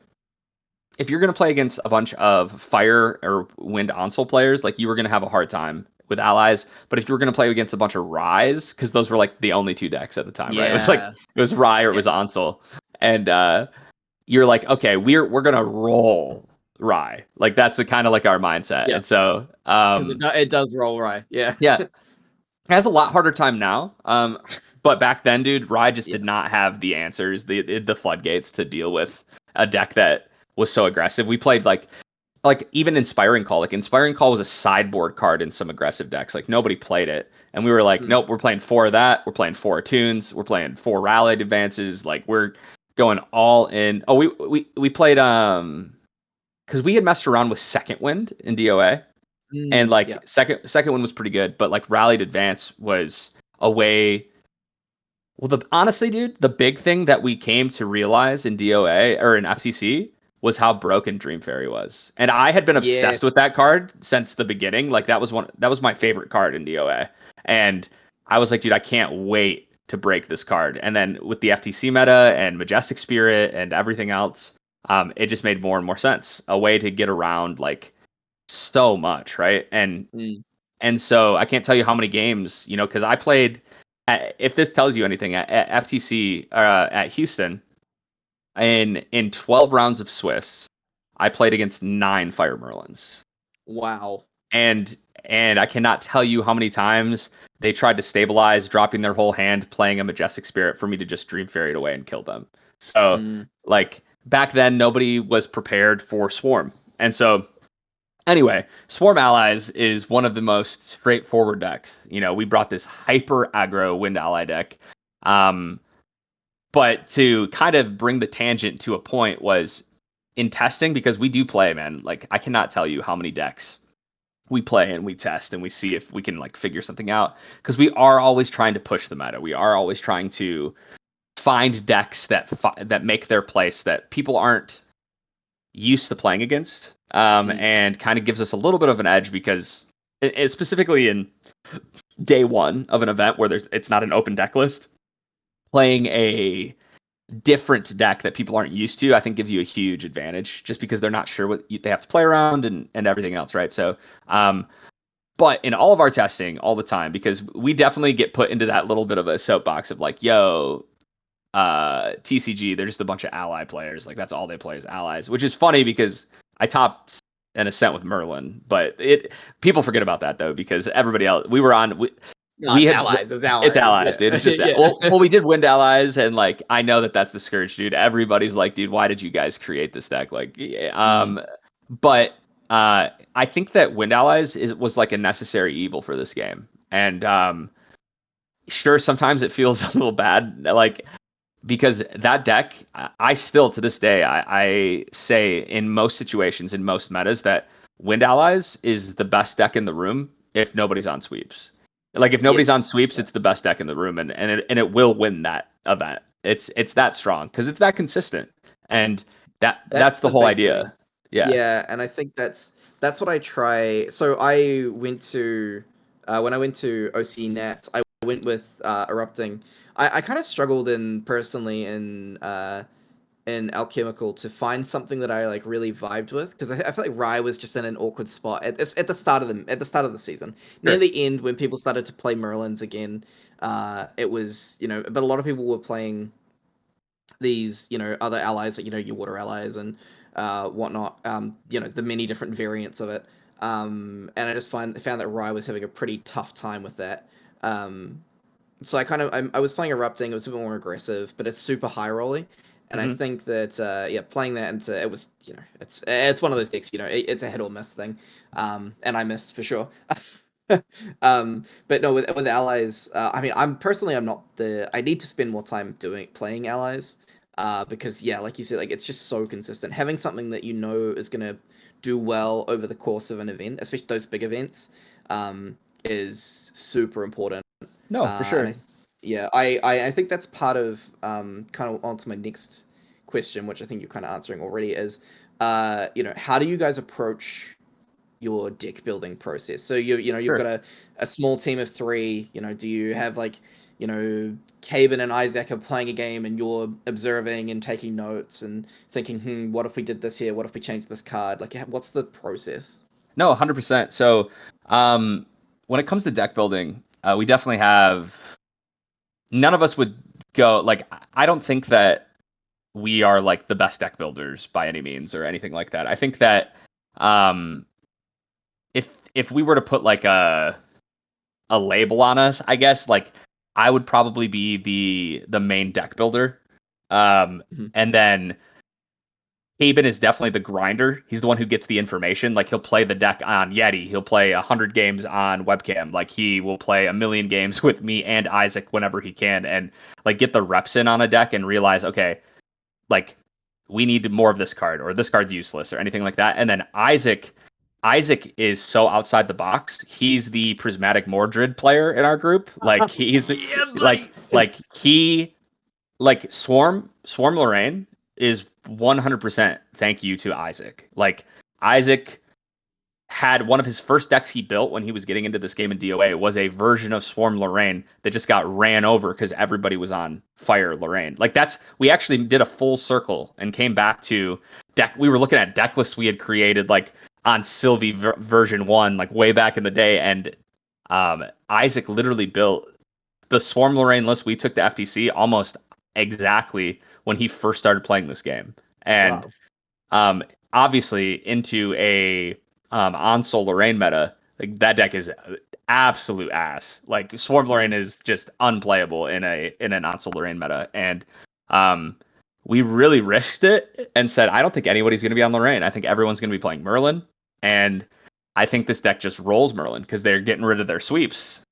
if you're gonna play against a bunch of Fire or Wind Onsol players, like you were gonna have a hard time with allies. But if you were gonna play against a bunch of Rise, because those were like the only two decks at the time, right? It was like yeah. it was Rye or it was Onsol. And you're like, okay, we're gonna roll Rye. Like that's the kind of like our mindset. Yeah, And so because it does roll right. Yeah. yeah, it has a lot harder time now. But back then, dude, Rye just Yeah. did not have the answers, the floodgates to deal with a deck that was so aggressive. We played like even Inspiring Call. Like Inspiring Call was a sideboard card in some aggressive decks. Like nobody played it. And we were like, nope, we're playing 4 of that. We're playing 4 tunes. We're playing 4 rallied advances. Like we're going all in. Oh, we played because we had messed around with Second Wind in DOA, and like Yeah. second Wind was pretty good, but like Rallied Advance was a way. Well, honestly, dude, the big thing that we came to realize in DOA or in FTC was how broken Dream Fairy was, and I had been Yes. obsessed with that card since the beginning. Like that was my favorite card in DOA, and I was like, dude, I can't wait to break this card. And then with the FTC meta and Majestic Spirit and everything else, it just made more and more sense. A way to get around like so much, right? And so I can't tell you how many games, because I played if this tells you anything, at FTC at Houston, in 12 rounds of Swiss, I played against 9 Fire Merlins. Wow. And I cannot tell you how many times they tried to stabilize, dropping their whole hand, playing a Majestic Spirit for me to just Dream Fairy it away and kill them. So, like, back then, nobody was prepared for Swarm. And so, anyway, Swarm Allies is one of the most straightforward decks. You know, we brought this hyper aggro Wind Ally deck. But to kind of bring the tangent to a point was in testing, because we do play, man. Like, I cannot tell you how many decks we play and we test and we see if we can like figure something out, because we are always trying to push the meta. We are always trying to find decks that make their place that people aren't used to playing against, and kind of gives us a little bit of an edge, because specifically in day one of an event where it's not an open deck list, playing a different deck that people aren't used to, I think gives you a huge advantage, just because they're not sure what they have to play around and everything else, right? So, but in all of our testing all the time, because we definitely get put into that little bit of a soapbox of like, yo, TCG, they're just a bunch of ally players. Like, that's all they play is allies, which is funny because I topped an Ascent with Merlin, but people forget about that though, because everybody else, we were on, No, it's allies. It's allies. It's allies, dude. It's just yeah. well, we did Wind Allies, and like I know that's the scourge, dude. Everybody's like, dude, why did you guys create this deck? Like, but I think that Wind Allies was like a necessary evil for this game, and sure, sometimes it feels a little bad, like, because that deck, I still to this day, I say in most situations, in most metas, that Wind Allies is the best deck in the room if nobody's on sweeps. Like, if nobody's on sweeps, it's the best deck in the room, and it will win that event. It's that strong because it's that consistent, and that's the whole idea. Thing. Yeah. Yeah, and I think that's what I try. So I went to when I went to OC Nats, I went with Erupting. I kind of struggled personally in Alchemical to find something that I like really vibed with, because I feel like Rye was just in an awkward spot at the start of the season. Near the end, when people started to play Merlins again, it was, but a lot of people were playing these, other allies, like, your water allies and whatnot, the many different variants of it. And I just found that Rye was having a pretty tough time with that. So I was playing Erupting. It was a bit more aggressive, but it's super high rolly. And I think that playing that into it was, it's one of those decks, it's a hit or miss thing. And I missed for sure. But no, with the allies, I mean, I'm not I need to spend more time playing allies, because like you said, like, it's just so consistent. Having something that is gonna do well over the course of an event, especially those big events, is super important. No, for sure. And I think that's part of kind of onto my next question, which I think you're kind of answering already, is how do you guys approach your deck building process? So you've got a small team of 3. Do you have like, Caven and Isaac are playing a game and you're observing and taking notes and thinking, what if we did this here? What if we changed this card? Like, what's the process? No, 100%. So when it comes to deck building, we definitely have, none of us would go, like, I don't think that we are like the best deck builders by any means or anything like that. I think that if we were to put like a label on us, I guess, like, I would probably be the main deck builder. And then Aben is definitely the grinder. He's the one who gets the information. Like, he'll play the deck on Yeti. He'll play 100 games on webcam. Like, he will play 1,000,000 games with me and Isaac whenever he can, and like get the reps in on a deck and realize, okay, like, we need more of this card, or this card's useless, or anything like that. And then Isaac is so outside the box. He's the prismatic Mordred player in our group. Like, he's like Swarm Lorraine is 100% thank you to Isaac. Like, Isaac had one of his first decks he built when he was getting into this game in DOA was a version of Swarm Lorraine that just got ran over because everybody was on Fire Lorraine. Like, we actually did a full circle and came back to deck. We were looking at deck lists we had created, like, on Sylvie version 1, like, way back in the day, and Isaac literally built the Swarm Lorraine list we took to FTC almost exactly when he first started playing this game. And obviously into a on-Sol Lorraine meta, like that deck is absolute ass. Like Swarm Lorraine is just unplayable in an on-Sol Lorraine meta. And we really risked it and said, I don't think anybody's going to be on Lorraine. I think everyone's going to be playing Merlin. And I think this deck just rolls Merlin because they're getting rid of their sweeps.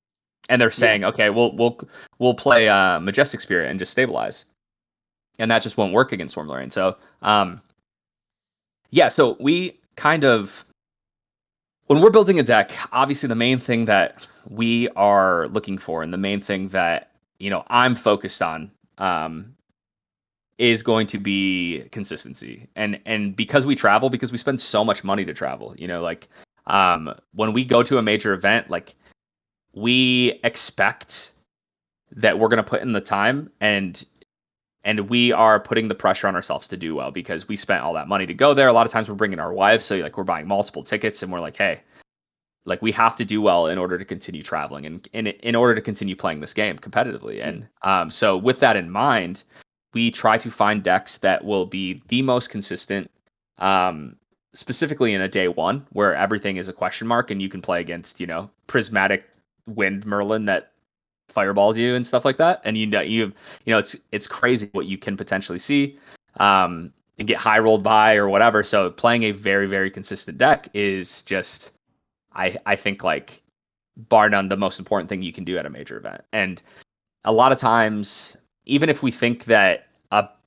And they're saying, okay, we'll play Majestic Spirit and just stabilize. And that just won't work against Swarm Lorraine. So so we kind of, when we're building a deck, obviously the main thing that we are looking for and the main thing that, I'm focused on is going to be consistency. And because we travel, because we spend so much money to travel, when we go to a major event, like we expect that we're going to put in the time and we are putting the pressure on ourselves to do well because we spent all that money to go there. A lot of times we're bringing our wives, so like we're buying multiple tickets and we're like, hey, like we have to do well in order to continue traveling and in order to continue playing this game competitively. And so with that in mind, we try to find decks that will be the most consistent, specifically in a day one where everything is a question mark and you can play against, prismatic wind Merlin that fireballs you and stuff like that. And it's crazy what you can potentially see and get high rolled by or whatever. So playing a very, very consistent deck is just, I think, like bar none, the most important thing you can do at a major event. And a lot of times, even if we think that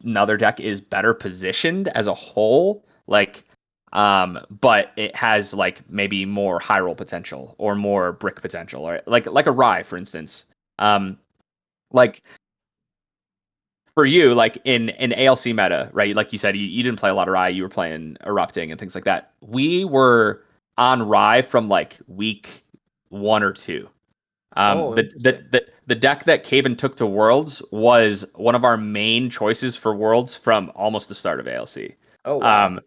another deck is better positioned as a whole, like but it has like maybe more high roll potential or more brick potential, or like a Rye, for instance. Like for you, like in ALC meta, right? Like you said, you didn't play a lot of Rye, you were playing Erupting and things like that. We were on Rye from like week 1 or 2. The deck that Caven took to Worlds was one of our main choices for Worlds from almost the start of ALC. Oh wow.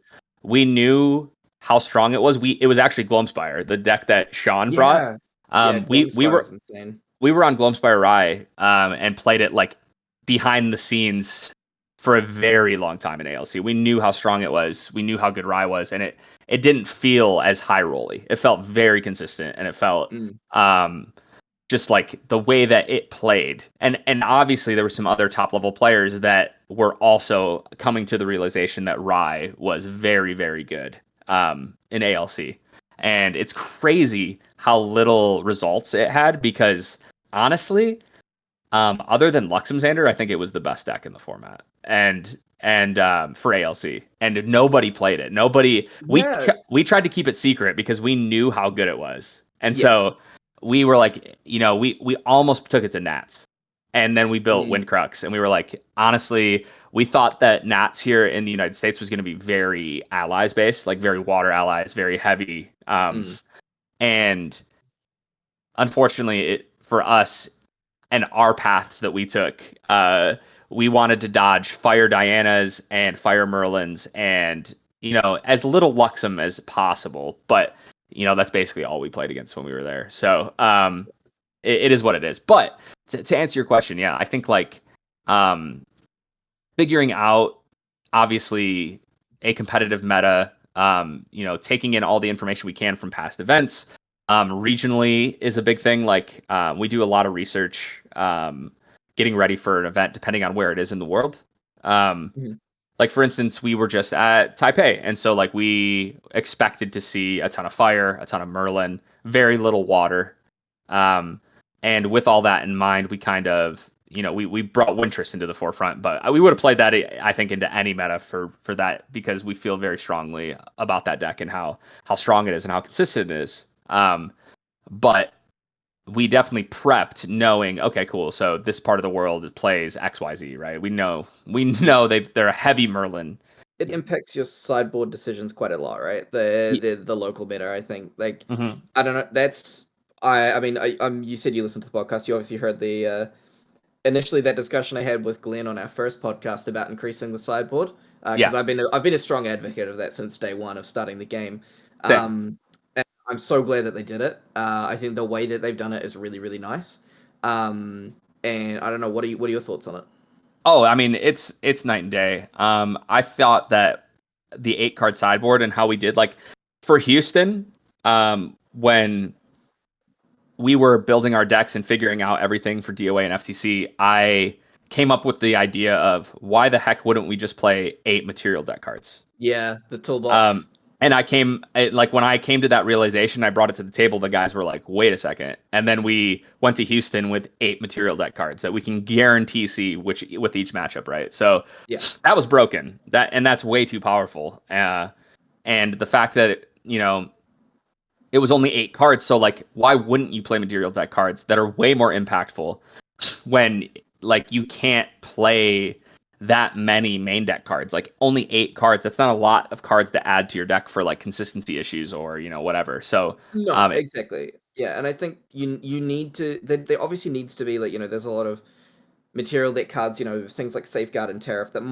We knew how strong it was. It was actually Gloamspire, the deck that Sean brought. We were insane. We were on Gloamspire Rye and played it like behind the scenes for a very long time in ALC. We knew how strong it was. We knew how good Rye was, and it didn't feel as high rolly. It felt very consistent, and it felt just like the way that it played. And obviously there were some other top level players that were also coming to the realization that Rye was very, very good in ALC. And it's crazy how little results it had because honestly, other than Luxemsander, I think it was the best deck in the format. And for ALC, and nobody played it. We tried to keep it secret because we knew how good it was. And so we were like, we almost took it to Nats. And then we built Windcrux, and we were like, honestly, we thought that Nats here in the United States was going to be very allies based, like very water allies, very heavy. And unfortunately, for us and our paths that we took, we wanted to dodge Fire Dianas and Fire Merlins and, as little Luxem as possible. But, that's basically all we played against when we were there. So it is what it is. But to answer your question, yeah, I think like figuring out, obviously, a competitive meta, taking in all the information we can from past events, regionally is a big thing. Like we do a lot of research getting ready for an event depending on where it is in the world. Like for instance, we were just at Taipei, and so like we expected to see a ton of fire, a ton of Merlin, very little water. And with all that in mind, we kind of, we brought Wintrust into the forefront, but we would have played that, I think, into any meta for that because we feel very strongly about that deck and how strong it is and how consistent it is. But we definitely prepped knowing, okay, cool. So this part of the world plays XYZ, right? We know they're a heavy Merlin. It impacts your sideboard decisions quite a lot, right? The local meta, I think. Like, I don't know. That's I mean, you said you listened to the podcast. You obviously heard the initially that discussion I had with Glenn on our first podcast about increasing the sideboard. Because I've been a strong advocate of that since day one of starting the game. And I'm so glad that they did it. I think the way that they've done it is really, really nice. And I don't know, what are your thoughts on it? Oh, I mean, it's night and day. I thought that the 8 card sideboard and how we did, like, for Houston, when we were building our decks and figuring out everything for DOA and FTC, I came up with the idea of why the heck wouldn't we just play 8 material deck cards? Yeah, the Um, toolbox. and like when I came to that realization, I brought it to the table. The guys were like, "Wait a second!" And then we went to Houston with 8 material deck cards that we can guarantee see which with each matchup, right? So Yeah. that was broken. That's way too powerful. And the fact that it was only 8 cards, so like, why wouldn't you play material deck cards that are way more impactful when like you can't play that many main deck cards? Like, only 8 cards, that's not a lot of cards to add to your deck for like consistency issues or whatever. So No, exactly. Yeah, and I think you need to there obviously needs to be, like, there's a lot of material deck cards, things like Safeguard and Tariff that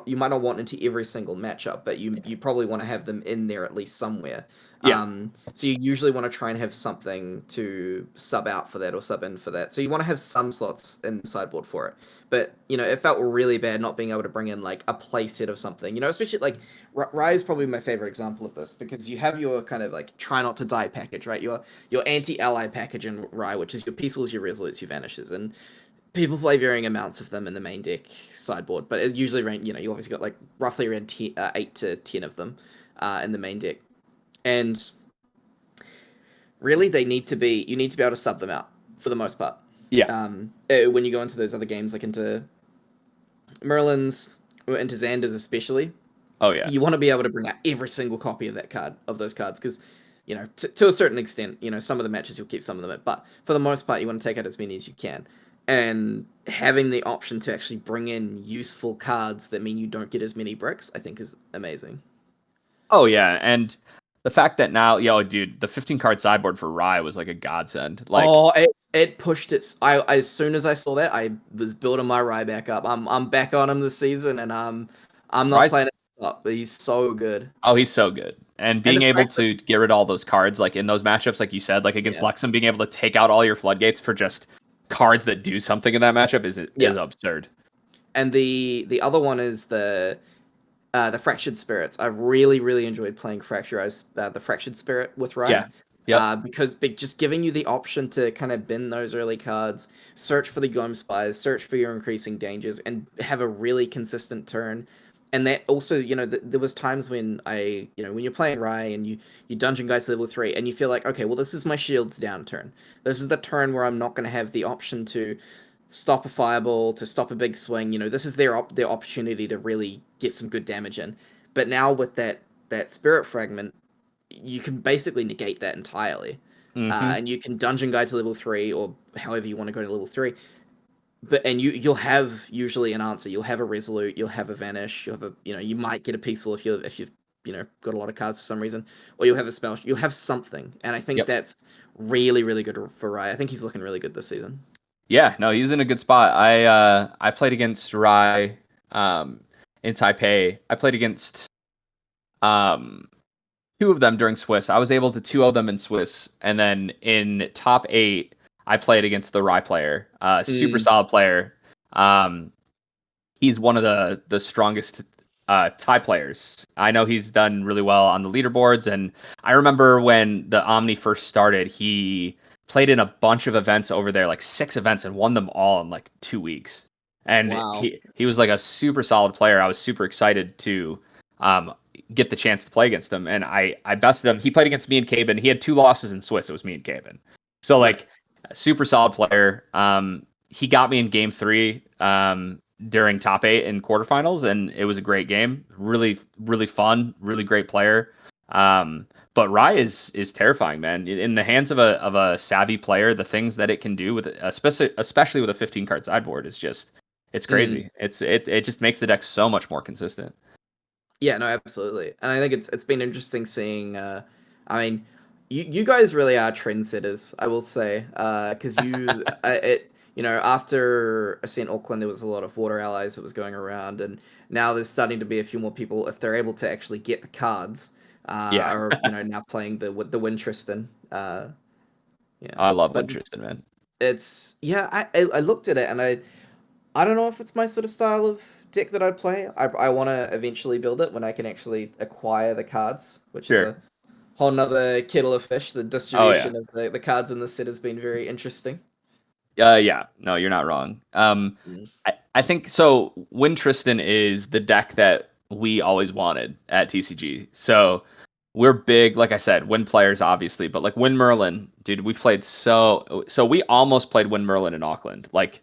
you might not want into every single matchup, but you probably want to have them in there at least somewhere. yeah. So you usually want to try and have something to sub out for that or sub in for that. So you want to have some slots in the sideboard for it. But it felt really bad not being able to bring in like a play set of something. Especially like Rye is probably my favorite example of this, because you have your kind of like try not to die package, right? Your anti-ally package in Rye, which is your peaceful's, your resolutes, your vanishes, and people play varying amounts of them in the main deck sideboard, but it usually you obviously got like roughly around 8 to 10 of them in the main deck. And really, you need to be able to sub them out for the most part. Yeah. When you go into those other games, like into Merlin's or into Xander's especially, Oh yeah. you want to be able to bring out every single copy of those cards, because to a certain extent, some of the matches you'll keep some of them at, but for the most part, you want to take out as many as you can. And having the option to actually bring in useful cards that mean you don't get as many bricks, I think, is amazing. Oh yeah. And the fact that now, dude, the 15 card sideboard for Rye was like a godsend. Like, Oh, it pushed it. As soon as I saw that, I was building my Rye back up. I'm back on him this season, and I'm not Rye's playing it up, but he's so good. Oh, he's so good. And And being the able fact that, to get rid of all those cards, like in those matchups, like you said, like against yeah, Lexham, being able to take out all your floodgates for just cards that do something in that matchup is yeah. absurd. And the other one is the Fractured Spirits. I really, really enjoyed playing the Fractured Spirit with Rye. Yeah. Yep. Because just giving you the option to kind of bin those early cards, search for the Gom Spies, search for your increasing dangers, and have a really consistent turn. And that also, there was times when when you're playing Rye and you dungeon guy to level 3, and you feel like, okay, well, this is my shields down turn. This is the turn where I'm not going to have the option to stop a fireball, to stop a big swing. This is their opportunity to really get some good damage in. But now with that spirit fragment, you can basically negate that entirely, Hmm. and you can dungeon guide to level 3, or however you want to go to level 3. And you'll have usually an answer. You'll have a resolute. You'll have a vanish. You'll have you might get a peaceful if you've got a lot of cards for some reason, or you'll have a spell. You'll have something, and I think Yep. that's really, really good for Rye. I think he's looking really good this season. Yeah. No, he's in a good spot. I played against Rye in Taipei. I played against um 2 of them during Swiss. I was able to 2-0 them in Swiss, and then in top 8, I played against the Rye player, super Mm, solid player. Um, he's one of the strongest Thai players. I know he's done really well on the leaderboards, and I remember when the Omni first started, he played in a bunch of events over there, like 6 events, and won them all in like 2 weeks. And wow. he was like a super solid player. I was super excited to um, get the chance to play against him, and I bested him. He played against me and Caben. He had 2 losses in Swiss. It was me and Caben. So Right. like, super solid player. He got me in game 3 during top 8 in quarterfinals, and it was a great game. Really, really fun. Really great player. But Rye is terrifying, man. In the hands of a savvy player, the things that it can do with especially with a 15 card sideboard is just it's Mm. crazy. It just makes the deck so much more consistent. Yeah, no, absolutely. And I think it's been interesting seeing. I mean, you guys really are trendsetters, I will say, because after Ascent Auckland, there was a lot of Water Allies that was going around, and now there's starting to be a few more people, if they're able to actually get the cards, Yeah, are now playing the Wind Tristan. Yeah, I love but Tristan, man. It's I looked at it and I don't know if it's my sort of style of deck that I'd play. I want to eventually build it when I can actually acquire the cards, which is Sure. a whole nother kettle of fish. The Oh yeah. distribution of the cards in the set has been very interesting. Yeah. No, you're not wrong. Mm. I think so. Win Tristan is the deck that we always wanted at TCG. So we're big, like I said, Win players obviously, but like Win Merlin, dude, we played so we almost played Win Merlin in Auckland, like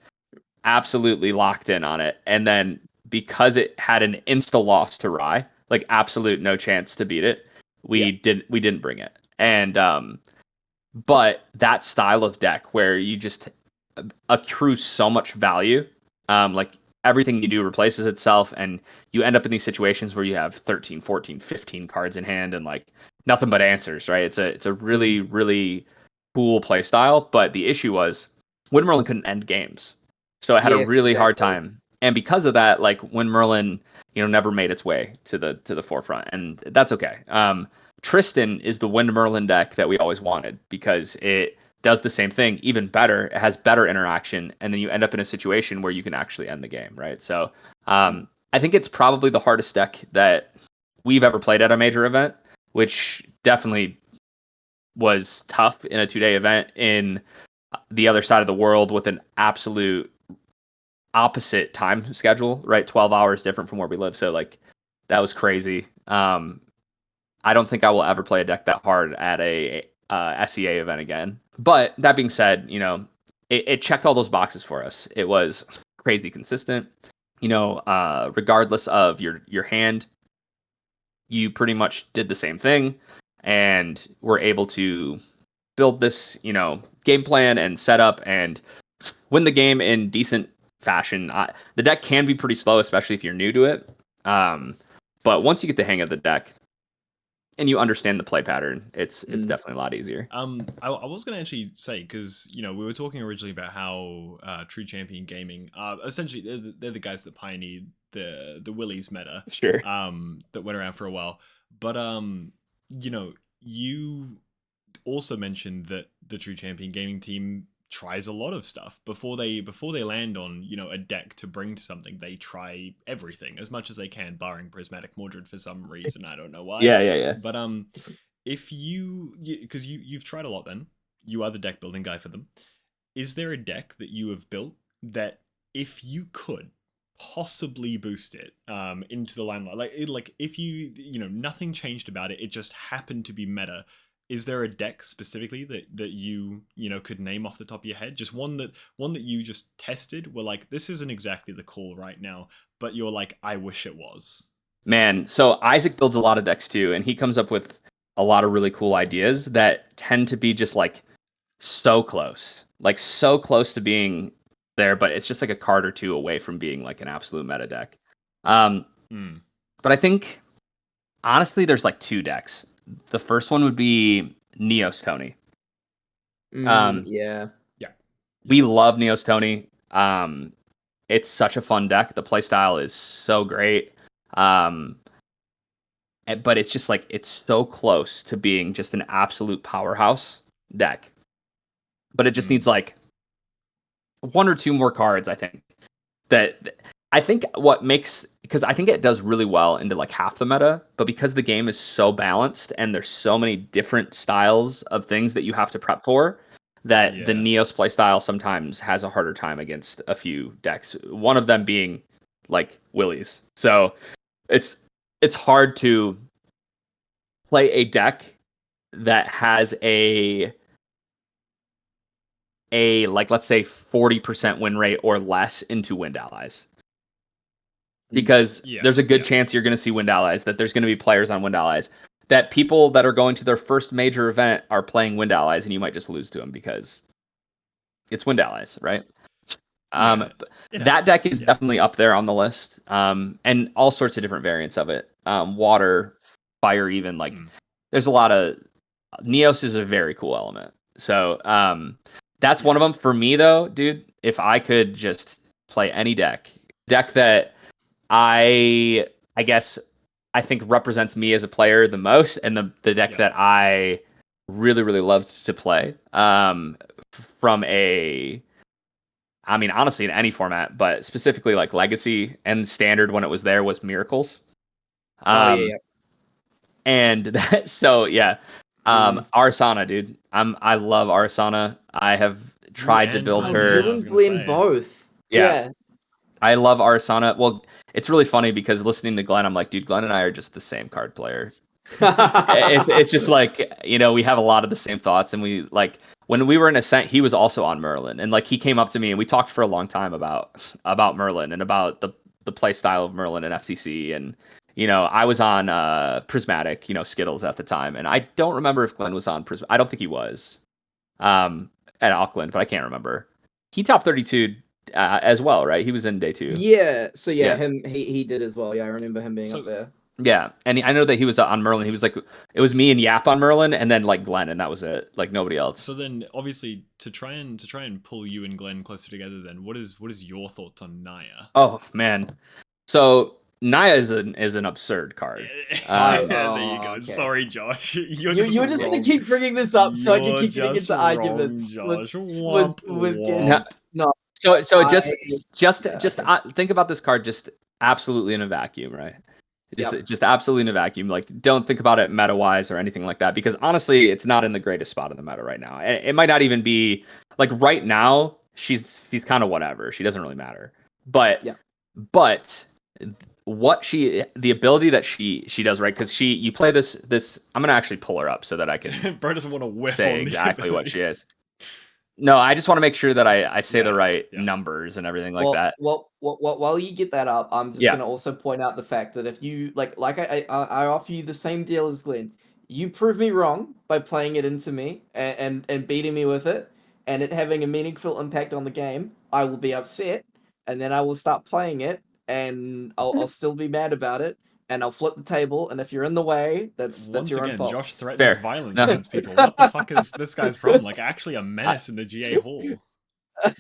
absolutely locked in on it, and then because it had an insta loss to Rye, like absolute no chance to beat it, Yeah. we didn't bring it, and but that style of deck where you just accrue so much value, like everything you do replaces itself, and you end up in these situations where you have 13, 14, 15 cards in hand and like nothing but answers, right? It's a really really cool play style, but the issue was Win Merlin couldn't end games, so it had a Yes, really hard exactly. time, and because of that, like Win Merlin, never made its way to the forefront, and that's okay. Tristan is the Win Merlin deck that we always wanted because it does the same thing, even better. It has better interaction, and then you end up in a situation where you can actually end the game, right? So I think it's probably the hardest deck that we've ever played at a major event, which definitely was tough in a 2-day event in the other side of the world with an absolute opposite time schedule, right? 12 hours different from where we live. So like that was crazy. I don't think I will ever play a deck that hard at a SEA event again. But that being said, it checked all those boxes for us. It was crazy consistent. Regardless of your hand, you pretty much did the same thing, and were able to build this, game plan and setup and win the game in decent fashion. The deck can be pretty slow, especially if you're new to it. But once you get the hang of the deck, and you understand the play pattern, it's Mm. definitely a lot easier. I was going to actually say, because we were talking originally about how True Champion Gaming, essentially they're the guys that pioneered the Willies meta, Sure. that went around for a while. But you also mentioned that the True Champion Gaming team tries a lot of stuff before they land on a deck to bring to something. They try everything as much as they can, barring Prismatic Mordred for some reason. I don't know why. Yeah. But if because you've tried a lot, then you are the deck building guy for them. Is there a deck that you have built that, if you could possibly boost it into the limelight, like if nothing changed about it, it just happened to be meta, is there a deck specifically that you could name off the top of your head, just one that you just tested, were like, this isn't exactly the call right now, but you're like, I wish it was? Man, so Isaac builds a lot of decks too, and he comes up with a lot of really cool ideas that tend to be just like so close to being there, but it's just like a card or two away from being like an absolute meta deck. Um, Hmm. but I think honestly, there's like two decks. The first one would be Neos Tony. Yeah. Yeah. We love Neos Tony. It's such a fun deck. The playstyle is so great. But it's just like it's so close to being just an absolute powerhouse deck. But it just Hmm. needs like one or two more cards, I think. That I think what makes, because I think it does really well into like half the meta, but because the game is so balanced and there's so many different styles of things that you have to prep for, that the Yeah. Neos playstyle sometimes has a harder time against a few decks. One of them being like Willie's. So it's hard to play a deck that has a like, let's say 40% win rate or less into Wind Allies, Mm. because Yeah. there's a good Yeah. chance you're going to see Wind Allies, that there's going to be players on Wind Allies, that people that are going to their first major event are playing Wind Allies, and you might just lose to them because it's Wind Allies, right? Yeah. It That deck happens. is Yeah. definitely up there on the list, and all sorts of different variants of it. Water, fire, even, like Hmm. there's a lot of Neos is a very cool element. So that's one of them Yes. for me, though, dude. If I could just play any deck that I guess I think represents me as a player the most, and the deck Yep. that I really really loves to play. from honestly, in any format, but specifically like Legacy and Standard when it was there was Miracles. Yeah. And that, so yeah, Mm. Arsana, dude. I love Arsana. I have tried to build Glenn, her. You I was and gonna Glenn say. both. Yeah. I love Arsana. Well, it's really funny because listening to Glenn, I'm like, dude, Glenn and I are just the same card player. It's just like, we have a lot of the same thoughts, and we like when we were in Ascent, he was also on Merlin, and like he came up to me and we talked for a long time about Merlin and about the play style of Merlin and FTC, and I was on Prismatic, Skittles at the time, and I don't remember if Glenn was on I don't think he was at Auckland, but I can't remember. He top 32 as well, right? He was in day 2. Yeah. So Yeah. he did as well. Yeah, I remember him being up there. Yeah, and I know that he was on Merlin. He was like, it was me and Yap on Merlin, and then like Glenn, and that was it. Like nobody else. So then, obviously, to try and pull you and Glenn closer together, then what is your thoughts on Naya? Oh man, so Naya is an absurd card. There you go. Okay. Sorry, Josh. You were just gonna keep bringing this up so I can keep getting into arguments Josh. with guests. No. So just think about this card just absolutely in a vacuum, right? Just absolutely in a vacuum. Like, don't think about it meta-wise or anything like that, because honestly, it's not in the greatest spot in the meta right now. It might not even be like right now. She's kind of whatever. She doesn't really matter. But the ability that she does, right? Because you play this. I'm gonna actually pull her up so that I can. Bro doesn't want to whiff say on exactly what she is. No, I just want to make sure that I say the right numbers and everything like that. Well, while you get that up, I'm just gonna also point out the fact that if you like I offer you the same deal as Glenn. You prove me wrong by playing it into me and beating me with it, and it having a meaningful impact on the game. I will be upset, and then I will start playing it, and I'll still be mad about it, and I'll flip the table. And if you're in the way, that's your own fault. Josh threatens violence against people. What the fuck is this guy's problem? Like, actually a menace in the GA hall.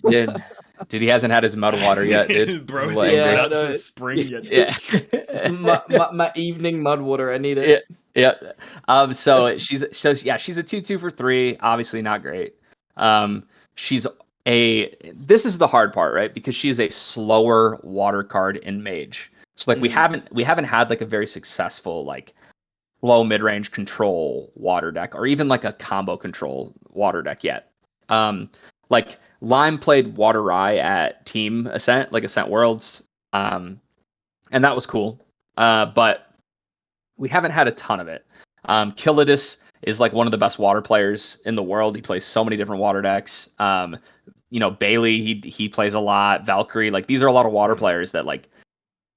Dude, he hasn't had his mud water yet, dude. Bro, hasn't got out to the spring yet. It's my evening mud water. I need it. Yeah. So she's a 2/2 for 3. Obviously not great. This is the hard part, right? Because she's a slower water card in Mage. So like we haven't had like a very successful like low mid-range control water deck, or even like a combo control water deck yet. Like Lime played Water Eye at Team Ascent, like Ascent Worlds, and that was cool. But we haven't had a ton of it. Killadis is like one of the best water players in the world. He plays so many different water decks. Bailey, he plays a lot. Valkyrie, like these are a lot of water players that like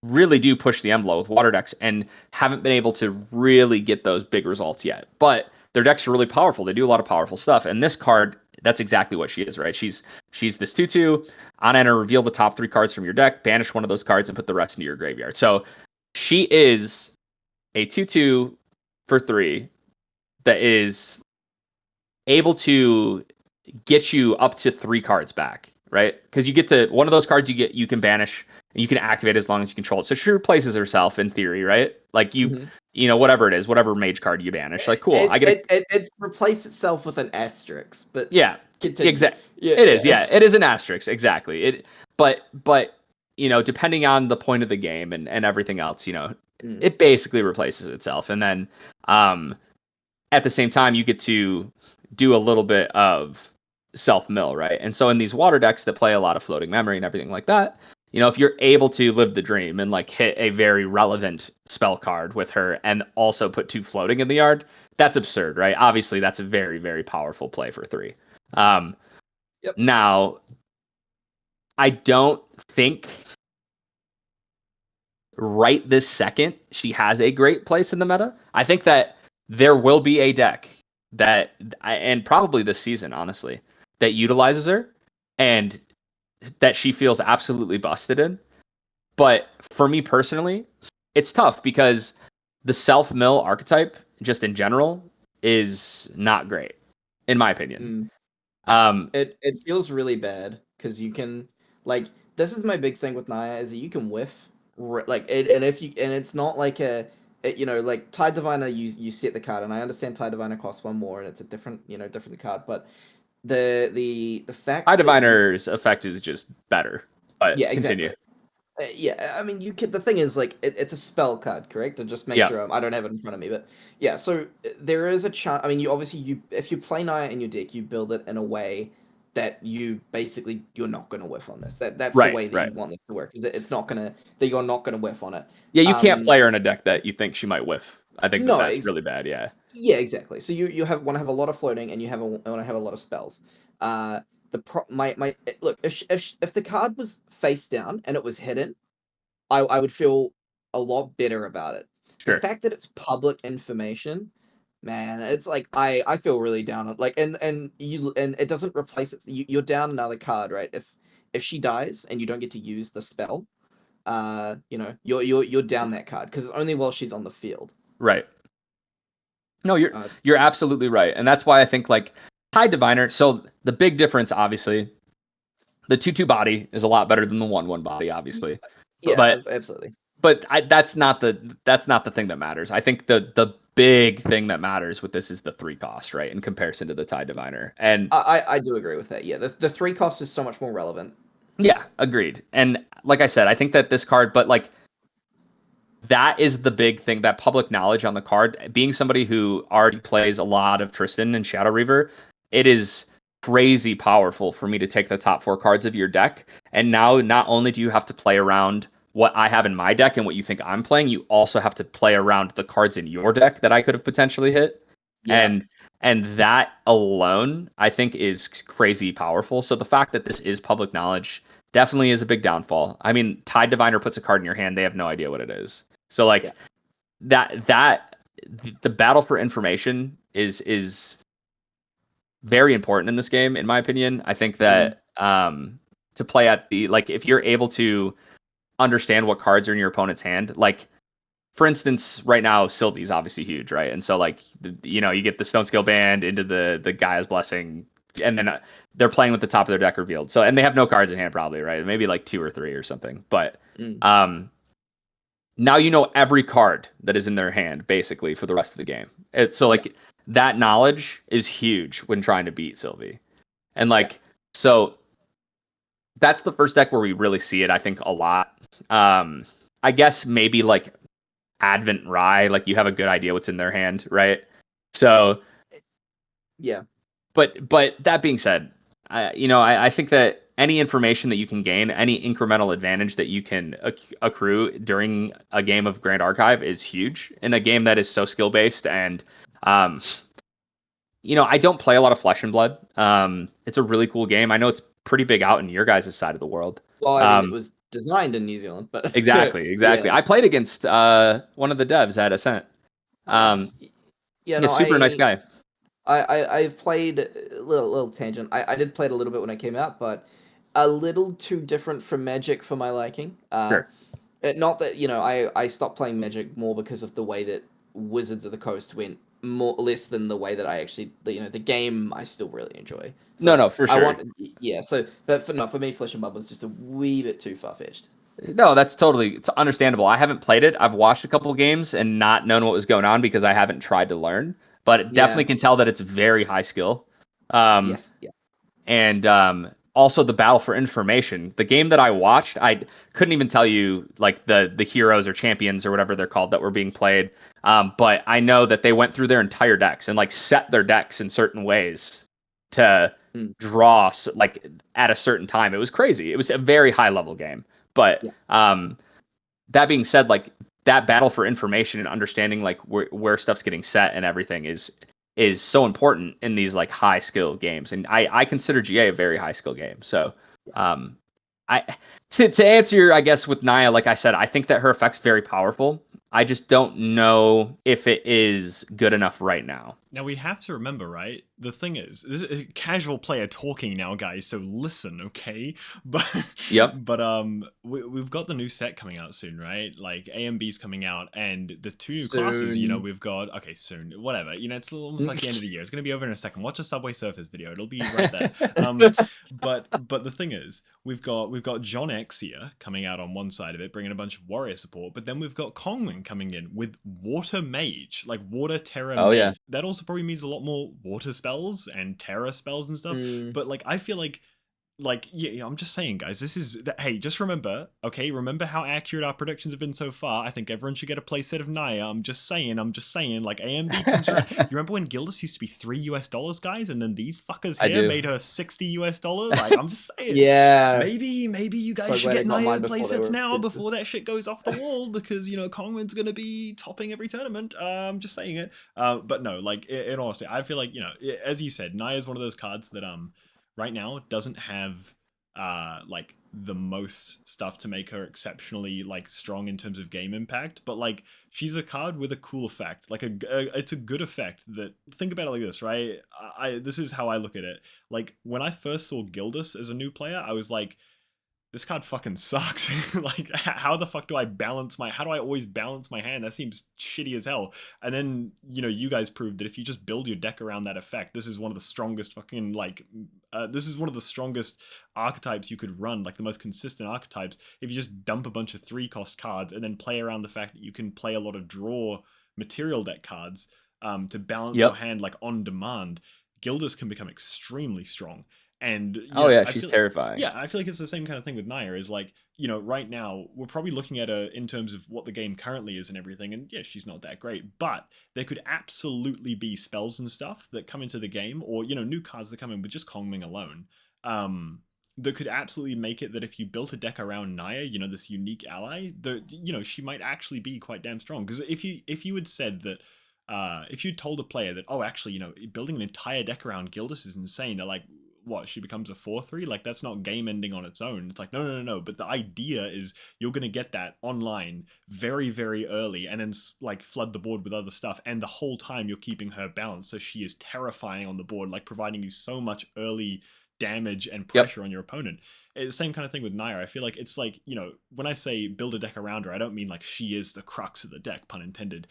really do push the envelope with water decks and haven't been able to really get those big results yet. But their decks are really powerful. They do a lot of powerful stuff. And this card, that's exactly what she is, right? She's this 2/2. On enter, reveal the top 3 cards from your deck, banish one of those cards, and put the rest into your graveyard. So she is a 2/2 for 3 that is able to get you up to 3 cards back, right? Because you get to one of those cards you can banish and you can activate as long as you control it. So she replaces herself in theory, right? Like whatever it is, whatever mage card you banish. Like cool, it's replaced itself with an asterisk, but exactly. It is, it is an asterisk, exactly. But depending on the point of the game and everything else, it basically replaces itself. And then at the same time, you get to do a little bit of self-mill, right? And so in these water decks that play a lot of floating memory and everything like that, if you're able to live the dream and like hit a very relevant spell card with her and also put 2 floating in the yard, that's absurd, right? Obviously, that's a very, very powerful play for 3. Now, I don't think right this second she has a great place in the meta. I think that there will be a deck and probably this season, honestly, that utilizes her and that she feels absolutely busted in. But for me personally, it's tough because the self-mill archetype, just in general, is not great, in my opinion. It feels really bad because you can like this is my big thing with Naya is that you can whiff like it, and it's not like like Tide Diviner you set the card, and I understand Tide Diviner costs 1 more and it's a different different card, but the fact High that Diviner's effect is just better. But yeah, continue. exactly. Yeah, I mean, you could. The thing is, like, it's a spell card, correct? And just make Yeah. sure I don't have it in front of me, but yeah. So there is a chance. I mean, you obviously if you play Naya in your deck, you build it in a way that you're not going to whiff on this. That's the Right. way that Right. you want this to work. Is that it's not gonna that you're not gonna whiff on it. Yeah, you can't Um, play her in a deck that you think she might whiff. I think no, that's really bad. Yeah. yeah, exactly. So you want to have a lot of floating, and you want to have a lot of spells. The look, if the card was face down and it was hidden, I would feel a lot better about it. The Sure. fact that it's public information, man, it's like I feel really down on, like, and it doesn't replace it. You're down another card, right? If she dies and you don't get to use the spell, you're down that card because it's only while she's on the field. Right. No, Uh, you're absolutely right, and that's why I think like High Diviner. So the big difference, obviously, the 2/2 body is a lot better than the 1/1 body, obviously, yeah, but absolutely. that's not the thing that matters. I think the big thing that matters with this is the 3 cost, right, in comparison to the Tide Diviner. And I do agree with that. Yeah, the 3 cost is so much more relevant. yeah, agreed. And like I said, I think that this card, but like that is the big thing, that public knowledge on the card. Being somebody who already plays a lot of Tristan and Shadow Reaver, it is crazy powerful for me to take the top 4 cards of your deck. And now not only do you have to play around what I have in my deck and what you think I'm playing, you also have to play around the cards in your deck that I could have potentially hit. Yeah. And that alone, I think, is crazy powerful. So the fact that this is public knowledge definitely is a big downfall. I mean, Tide Diviner puts a card in your hand, they have no idea what it is. So like that the battle for information is very important in this game, in my opinion. I think that to play at the, like, if you're able to understand what cards are in your opponent's hand, like for instance, right now Sylvie's obviously huge, right? And so like you get the Stone Scale Band into the Gaia's Blessing, and then they're playing with the top of their deck revealed. So and they have no cards in hand probably, right? Maybe like 2 or 3 or something. But now you know every card that is in their hand basically for the rest of the game. So like that knowledge is huge when trying to beat Sylvie. And like so that's the first deck where we really see it, I think, a lot. I guess maybe like Advent Rye, like you have a good idea what's in their hand, right? So yeah. But that being said, I think that any information that you can gain, any incremental advantage that you can accrue during a game of Grand Archive is huge in a game that is so skill based. And I don't play a lot of Flesh and Blood. It's a really cool game. I know it's pretty big out in your guys' side of the world. Well, I mean, it was designed in New Zealand, but exactly. Yeah. I played against one of the devs at Ascent. Super nice guy. I've played a little tangent. I did play it a little bit when I came out, but a little too different from Magic for my liking. Sure. Not that I stopped playing Magic more because of the way that Wizards of the Coast went less than the way that I actually the game I still really enjoy. So no, for sure. But for me, Flesh and Blood was just a wee bit too far fetched. No, it's understandable. I haven't played it. I've watched a couple games and not known what was going on because I haven't tried to learn. But definitely can tell that it's very high skill. Yes. Yeah. And also the battle for information. The game that I watched, I couldn't even tell you like the heroes or champions or whatever they're called that were being played. But I know that they went through their entire decks and like set their decks in certain ways to draw like at a certain time. It was crazy. It was a very high level game. But that being said, like that battle for information and understanding like where stuff's getting set and everything is so important in these like high skill games. And I consider GA a very high skill game. So to answer your, I guess with Naya, like I said, I think that her effect's very powerful. I just don't know if it is good enough right now. Now we have to remember, right? The thing is, this is a casual player talking now, guys. So listen, okay? But we've got the new set coming out soon, right? Like A and B's coming out, and the 2 new classes. We've got soon, whatever. It's almost like the end of the year. It's gonna be over in a second. Watch a Subway Surfers video; it'll be right there. But the thing is, we've got John X here coming out on one side of it, bringing a bunch of warrior support. But then we've got Kongwin coming in with Water Mage, like Water Terra Mage. Yeah. That also probably means a lot more water spells spells and terror spells and stuff. But like I feel like yeah, I'm just saying, guys, this is hey, just remember, okay, remember how accurate our predictions have been so far. I think everyone should get a playset of Naya. I'm just saying, like AMD comes around. You remember when Gildas used to be $3, guys, and then these fuckers I here do. made her $60? Like, I'm just saying, Yeah. maybe you guys So should glad I get got Naya mine before they playsets were now expensive. before that shit goes off the wall, because Kongman's gonna be topping every tournament. I'm just saying it. But no, like in honesty, I feel like as you said, Naya is one of those cards that right now doesn't have like the most stuff to make her exceptionally like strong in terms of game impact, but like she's a card with a cool effect, like it's a good effect. That, think about it like this, right? This is how I look at it. Like when I first saw Gildas as a new player, I was like, this card fucking sucks. Like, how the fuck do I how do I always balance my hand? That seems shitty as hell. And then, you guys proved that if you just build your deck around that effect, this is one of the strongest fucking, like, this is one of the strongest archetypes you could run, like the most consistent archetypes. If you just dump a bunch of 3-cost cards and then play around the fact that you can play a lot of draw material deck cards to balance your hand, like, on demand, Gildas can become extremely strong. And Oh yeah, I she's feel terrifying. yeah, I feel like it's the same kind of thing with Naya. Is like, right now we're probably looking at her in terms of what the game currently is and everything, and yeah, she's not that great. But there could absolutely be spells and stuff that come into the game, or new cards that come in with just Kongming alone. That could absolutely make it that if you built a deck around Naya, this unique ally, she might actually be quite damn strong. Because if you had said that, if you told a player that, oh, actually, building an entire deck around Gildas is insane, they're like, what, she becomes a 4/3? Like, that's not game ending on its own. It's like, no. But the idea is you're going to get that online very, very early and then like flood the board with other stuff. And the whole time you're keeping her balanced. So she is terrifying on the board, like providing you so much early damage and pressure on your opponent. It's the same kind of thing with Nair. I feel like it's like, when I say build a deck around her, I don't mean like she is the crux of the deck, pun intended.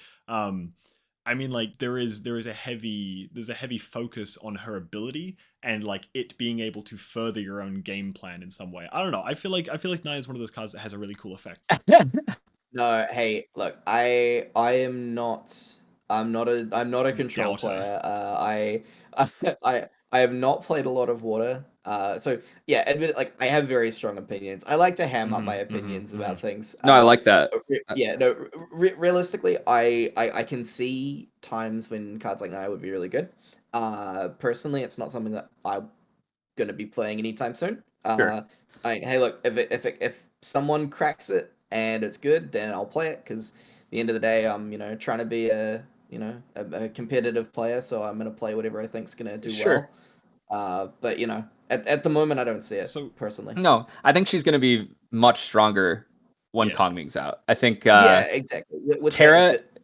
I mean, like there's a heavy focus on her ability and like it being able to further your own game plan in some way. I don't know. I feel like Naya is one of those cards that has a really cool effect. No, hey, look, I'm not a control Doubter. player. I have not played a lot of water. So yeah, admit, like I have very strong opinions. I like to ham up my opinions about things. No, I like that. Yeah, no, realistically, I can see times when cards like Naya would be really good. Personally, it's not something that I'm gonna be playing anytime soon. Sure. Hey, look, if someone cracks it and it's good, then I'll play it because at the end of the day, I'm trying to be a competitive player, so I'm gonna play whatever I think's gonna do Sure. well. But at the moment, I don't see it So personally. No, I think she's going to be much stronger when yeah. Kongming's out. I think Yeah, exactly. With Terra, that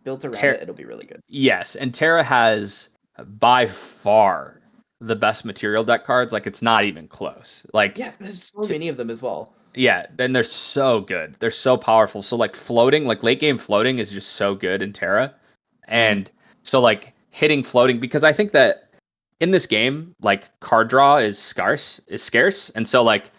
built around it, it'll be really good. yes, and Terra has by far the best material deck cards. Like it's not even close. Like Yeah, there's so many of them as well. yeah, then they're so good. They're so powerful. So like floating, like late game floating is just so good in Terra. And so like hitting floating, because I think that in this game, like card draw is scarce. And so like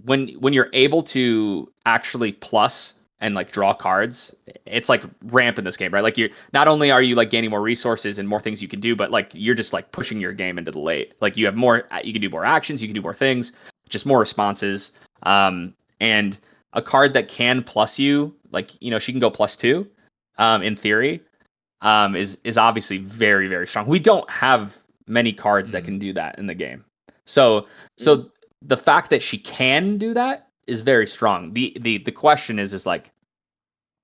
when you're able to actually plus and like draw cards, it's like ramp in this game, right? Like you're not only are you like gaining more resources and more things you can do, but like you're just like pushing your game into the late. Like you have more, you can do more actions, you can do more things, just more responses. And a card that can plus you, like she can go +2, in theory, is obviously very very strong. We don't have many cards that can do that in the game, so the fact that she can do that is very strong. The question is like,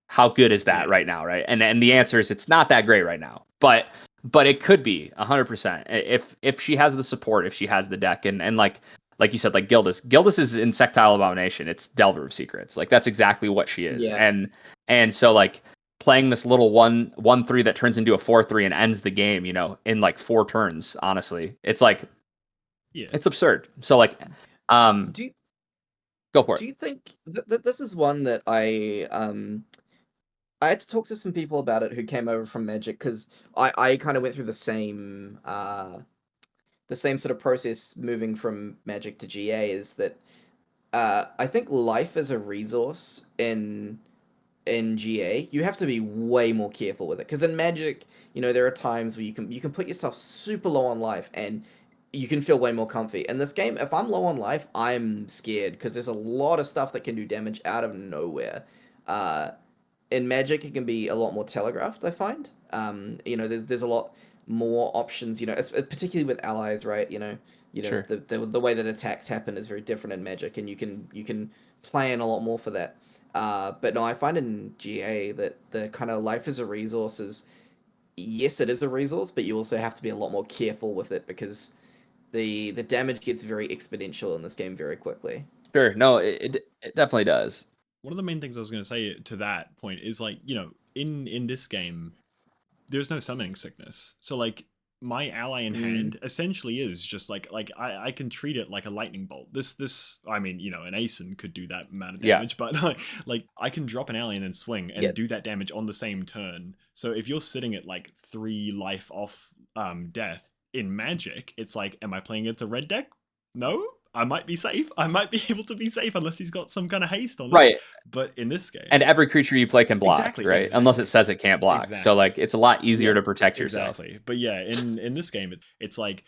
how good is that right now, right? And the answer is it's not that great right now, but it could be 100% if she has the support, if she has the deck, and like you said, like Gildas is Insectile Abomination. It's Delver of Secrets. Like that's exactly what she is. Yeah. And so like playing this little 1/3 that turns into a 4/3 and ends the game, in like 4 turns. Honestly, it's like, it's absurd. So like, Do you, go for it. do you think that this is one that I had to talk to some people about it who came over from Magic because I kind of went through the same sort of process moving from Magic to GA. Is that I think life as a resource in in GA, you have to be way more careful with it. Because in Magic, there are times where you can put yourself super low on life and you can feel way more comfy. In this game, if I'm low on life, I'm scared because there's a lot of stuff that can do damage out of nowhere. In Magic, it can be a lot more telegraphed, I find. There's a lot more options, particularly with allies, right? Sure. The way that attacks happen is very different in Magic, and you can plan a lot more for that. But no, I find in GA that the kind of life as a resource is, yes, it is a resource, but you also have to be a lot more careful with it because the damage gets very exponential in this game very quickly. Sure. No, it definitely does. One of the main things I was going to say to that point is like, in this game, there's no summoning sickness. So like my ally in hand essentially is just like I can treat it like a lightning bolt. This I mean, an Asen could do that amount of damage, but like I can drop an ally and then swing and do that damage on the same turn. So if you're sitting at like 3 life off death in Magic, it's like, am I playing it to red deck? No. I might be safe. I might be able to be safe unless he's got some kind of haste on it. Right. But in this game, and every creature you play can block, right? Exactly. Unless it says it can't block. So like it's a lot easier to protect yourself. Exactly. But yeah, in this game, it's like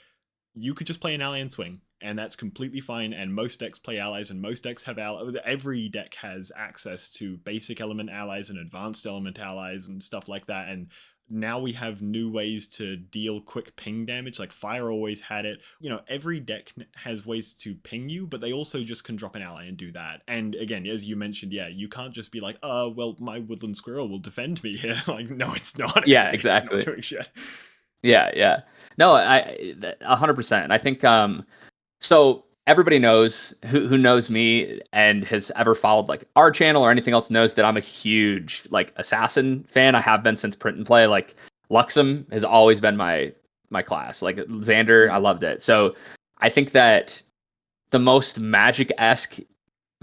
you could just play an ally and swing, and that's completely fine. And most decks play allies, and most decks have every deck has access to basic element allies and advanced element allies and stuff like that. And now we have new ways to deal quick ping damage. Like Fire always had it. Every deck has ways to ping you, but they also just can drop an ally and do that. And again, as you mentioned, you can't just be like, well, my woodland squirrel will defend me here. Like, no, it's not. Yeah, exactly. Not doing shit. Yeah. No, 100%. I think so everybody knows who knows me and has ever followed like our channel or anything else knows that I'm a huge like assassin fan. I have been since print and play. Like Luxem has always been my class. Like Xander, I loved it. So I think that the most Magic-esque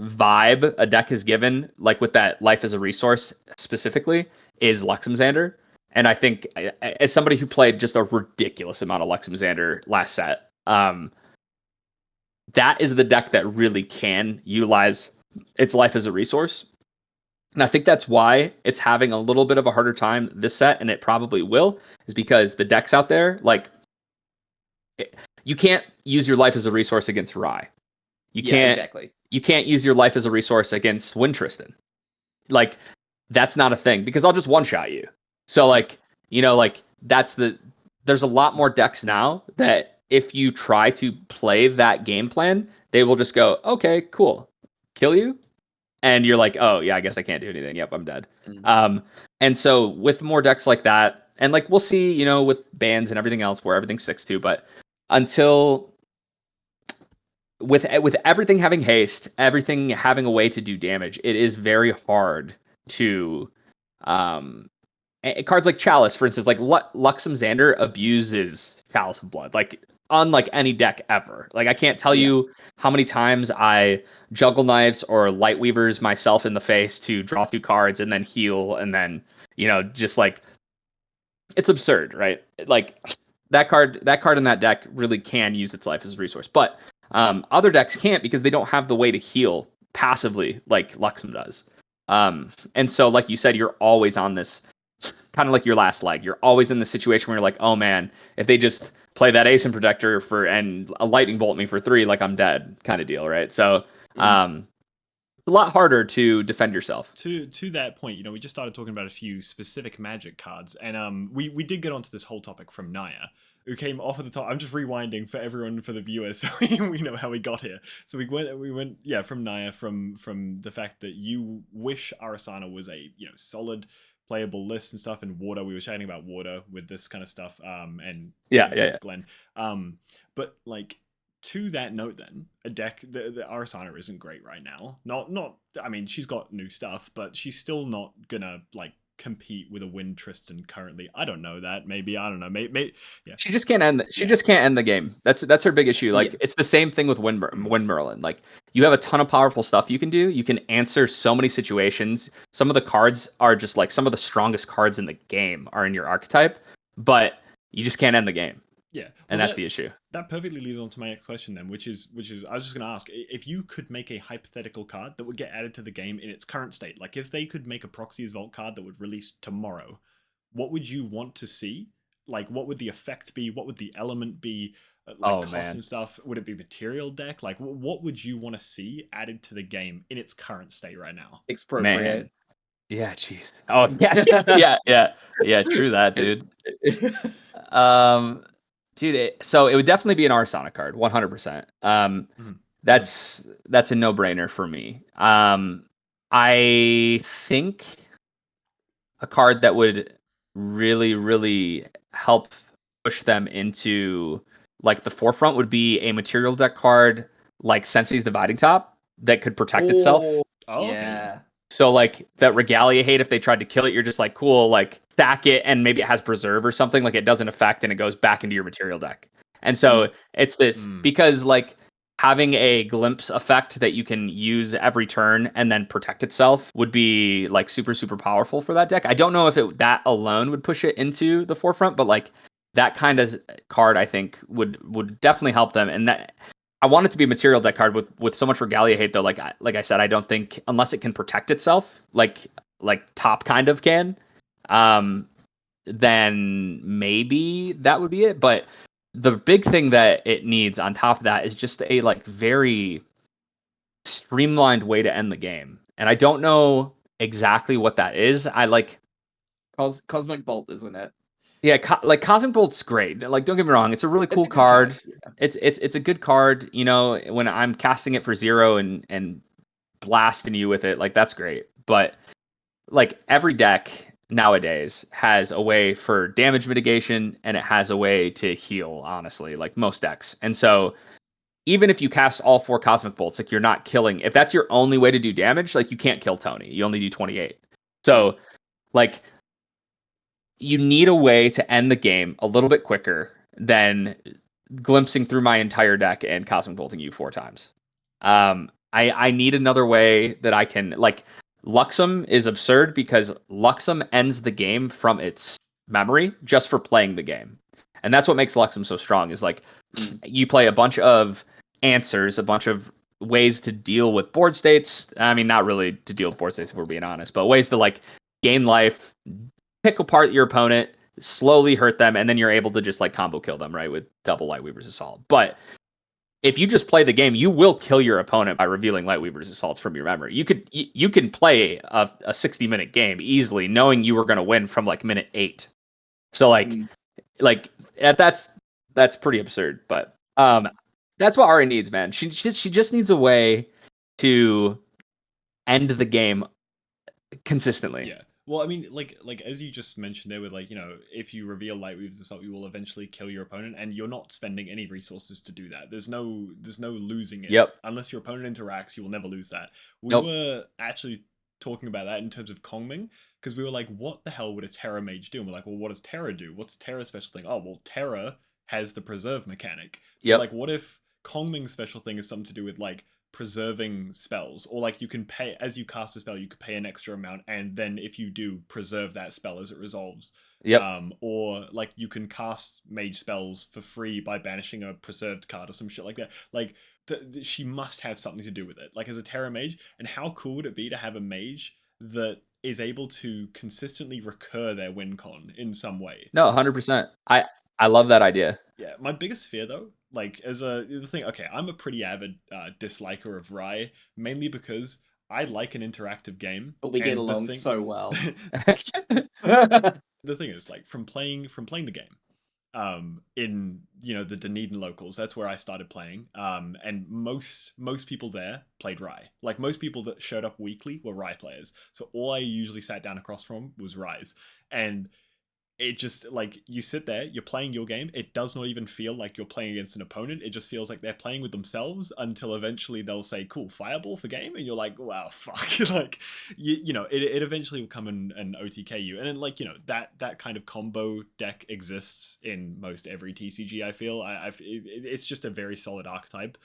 vibe a deck is given, like with that life as a resource specifically, is Luxem Xander. And I think as somebody who played just a ridiculous amount of Luxem Xander last set, that is the deck that really can utilize its life as a resource. And I think that's why it's having a little bit of a harder time this set, and it probably will, is because the decks out there, like, you can't use your life as a resource against Rye. You can't use your life as a resource against Wintristan. Like, that's not a thing, because I'll just one-shot you. So, like, there's a lot more decks now that if you try to play that game plan, they will just go, okay, cool, kill you. And you're like, oh, yeah, I guess I can't do anything. Yep, I'm dead. And so with more decks like that, and like we'll see, with bans and everything else where everything's 6-2, but until with everything having haste, everything having a way to do damage, it is very hard to cards like Chalice, for instance, like Luxem Xander abuses Chalice of Blood, like unlike any deck ever. Like I can't tell you how many times I Juggle Knives or Light Weavers myself in the face to draw 2 cards and then heal, and then just like it's absurd, right? Like that card in that deck really can use its life as a resource, but other decks can't because they don't have the way to heal passively like Luxem does. And so, like you said, you're always on this kind of like your last leg. You're always in the situation where you're like, oh man, if they just play that Asen Protector and a Lightning Bolt me for 3, like I'm dead kind of deal, right? So a lot harder to defend yourself. To that point, we just started talking about a few specific Magic cards, and we did get onto this whole topic from Naya, who came off at the top. I'm just rewinding for everyone, for the viewers, so we know how we got here. So we went from Naya, from the fact that you wish Arasana was a solid playable list and stuff, and water. We were chatting about water with this kind of stuff, and Glenn. But like, to that note, then a deck, the Arasana isn't great right now. Not. I mean, she's got new stuff, but she's still not gonna like compete with a Wintristan currently. I don't know that. Maybe, I don't know. Maybe yeah. She just can't end. Just can't end the game. That's her big issue. Like it's the same thing with Wind Merlin. Like you have a ton of powerful stuff you can do. You can answer so many situations. Some of the cards are just like some of the strongest cards in the game are in your archetype, but you just can't end the game. Yeah, and that's the issue. that perfectly leads on to my next question then, which is I was just going to ask, if you could make a hypothetical card that would get added to the game in its current state, like if they could make a Proxy's Vault card that would release tomorrow, what would you want to see? Like, what would the effect be? What would the element be? Like Oh cost man. and stuff? Would it be material deck? Like, what would you want to see added to the game in its current state right now? Expropriate. Man. Yeah, geez. Oh yeah, yeah. True that, dude. Um, dude. So it would definitely be an Arsonic card, 100%. Mhm. That's a no-brainer for me. I think a card that would really help push them into like the forefront would be a material deck card like Sensei's Dividing Top that could protect itself. Oh, Oh, okay. yeah. So like that Regalia hate, if they tried to kill it, you're just like, cool, like stack it and maybe it has preserve or something, like it doesn't affect and it goes back into your material deck. And so it's this because like having a glimpse effect that you can use every turn and then protect itself would be like super powerful for that deck. I don't know if that alone would push it into the forefront, but like that kind of card I think would definitely help them. And that I want it to be a material deck card with so much Regalia hate though. Like I said, I don't think unless it can protect itself, like top kind of can, then maybe that would be it. But the big thing that it needs on top of that is just a like very streamlined way to end the game. And I don't know exactly what that is. I like Cosmic Bolt, isn't it? yeah, like Cosmic Bolt's great. Like don't get me wrong, it's a really It's cool a good card. card. Yeah. It's a good card. You know, when I'm casting it for 0 and blasting you with it, like that's great. But like every deck nowadays has a way for damage mitigation and it has a way to heal, honestly, like most decks. And so even if you cast all 4 Cosmic Bolts, like you're not killing, if that's your only way to do damage, like you can't kill Tony. You only do 28. So like you need a way to end the game a little bit quicker than glimpsing through my entire deck and Cosmic Bolting you 4 times. I need another way that I can like Luxem is absurd because Luxem ends the game from its memory just for playing the game. And that's what makes Luxem so strong is like you play a bunch of answers, a bunch of ways to deal with board states. I mean, not really to deal with board states if we're being honest, but ways to like gain life, pick apart your opponent, slowly hurt them, and then you're able to just like combo kill them, right, with double Lightweaver's Assault. But if you just play the game, you will kill your opponent by revealing Lightweaver's Assaults from your memory. You can play a 60-minute game easily, knowing you were going to win from like minute 8. So like that's pretty absurd. But that's what Ari needs, man. She just needs a way to end the game consistently. Yeah. Well, I mean, like as you just mentioned there, with like if you reveal Lightweaver's Assault, you will eventually kill your opponent, and you're not spending any resources to do that. There's no losing it. Yep. Unless your opponent interacts, you will never lose that. We Nope. were actually talking about that in terms of Kongming, because we were like, what the hell would a Terra Mage do? And we're like, well, what does Terra do? What's Terra's special thing? Oh, well, Terra has the preserve mechanic. So Yep. like, what if Kongming's special thing is something to do with like preserving spells, or like you can pay as you cast a spell, you could pay an extra amount, and then if you do, preserve that spell as it resolves. Yep. Or like you can cast mage spells for free by banishing a preserved card or some shit like that. Like she must have something to do with it, like as a Terra mage. And how cool would it be to have a mage that is able to consistently recur their win con in some way? No, 100%. I love that idea. Yeah, my biggest fear though, like the thing, okay, I'm a pretty avid disliker of Rye, mainly because I like an interactive game. But we get and along so well. The thing is, like from playing the game, in the Dunedin locals, that's where I started playing. And most people there played Rye. Like most people that showed up weekly were Rye players. So all I usually sat down across from was Ryes, and it just like you sit there, you're playing your game. It does not even feel like you're playing against an opponent. It just feels like they're playing with themselves until eventually they'll say, "Cool, fireball for game," and you're like, "Wow, fuck!" Like it eventually will come and OTK you, and then like that kind of combo deck exists in most every TCG. I feel it's just a very solid archetype.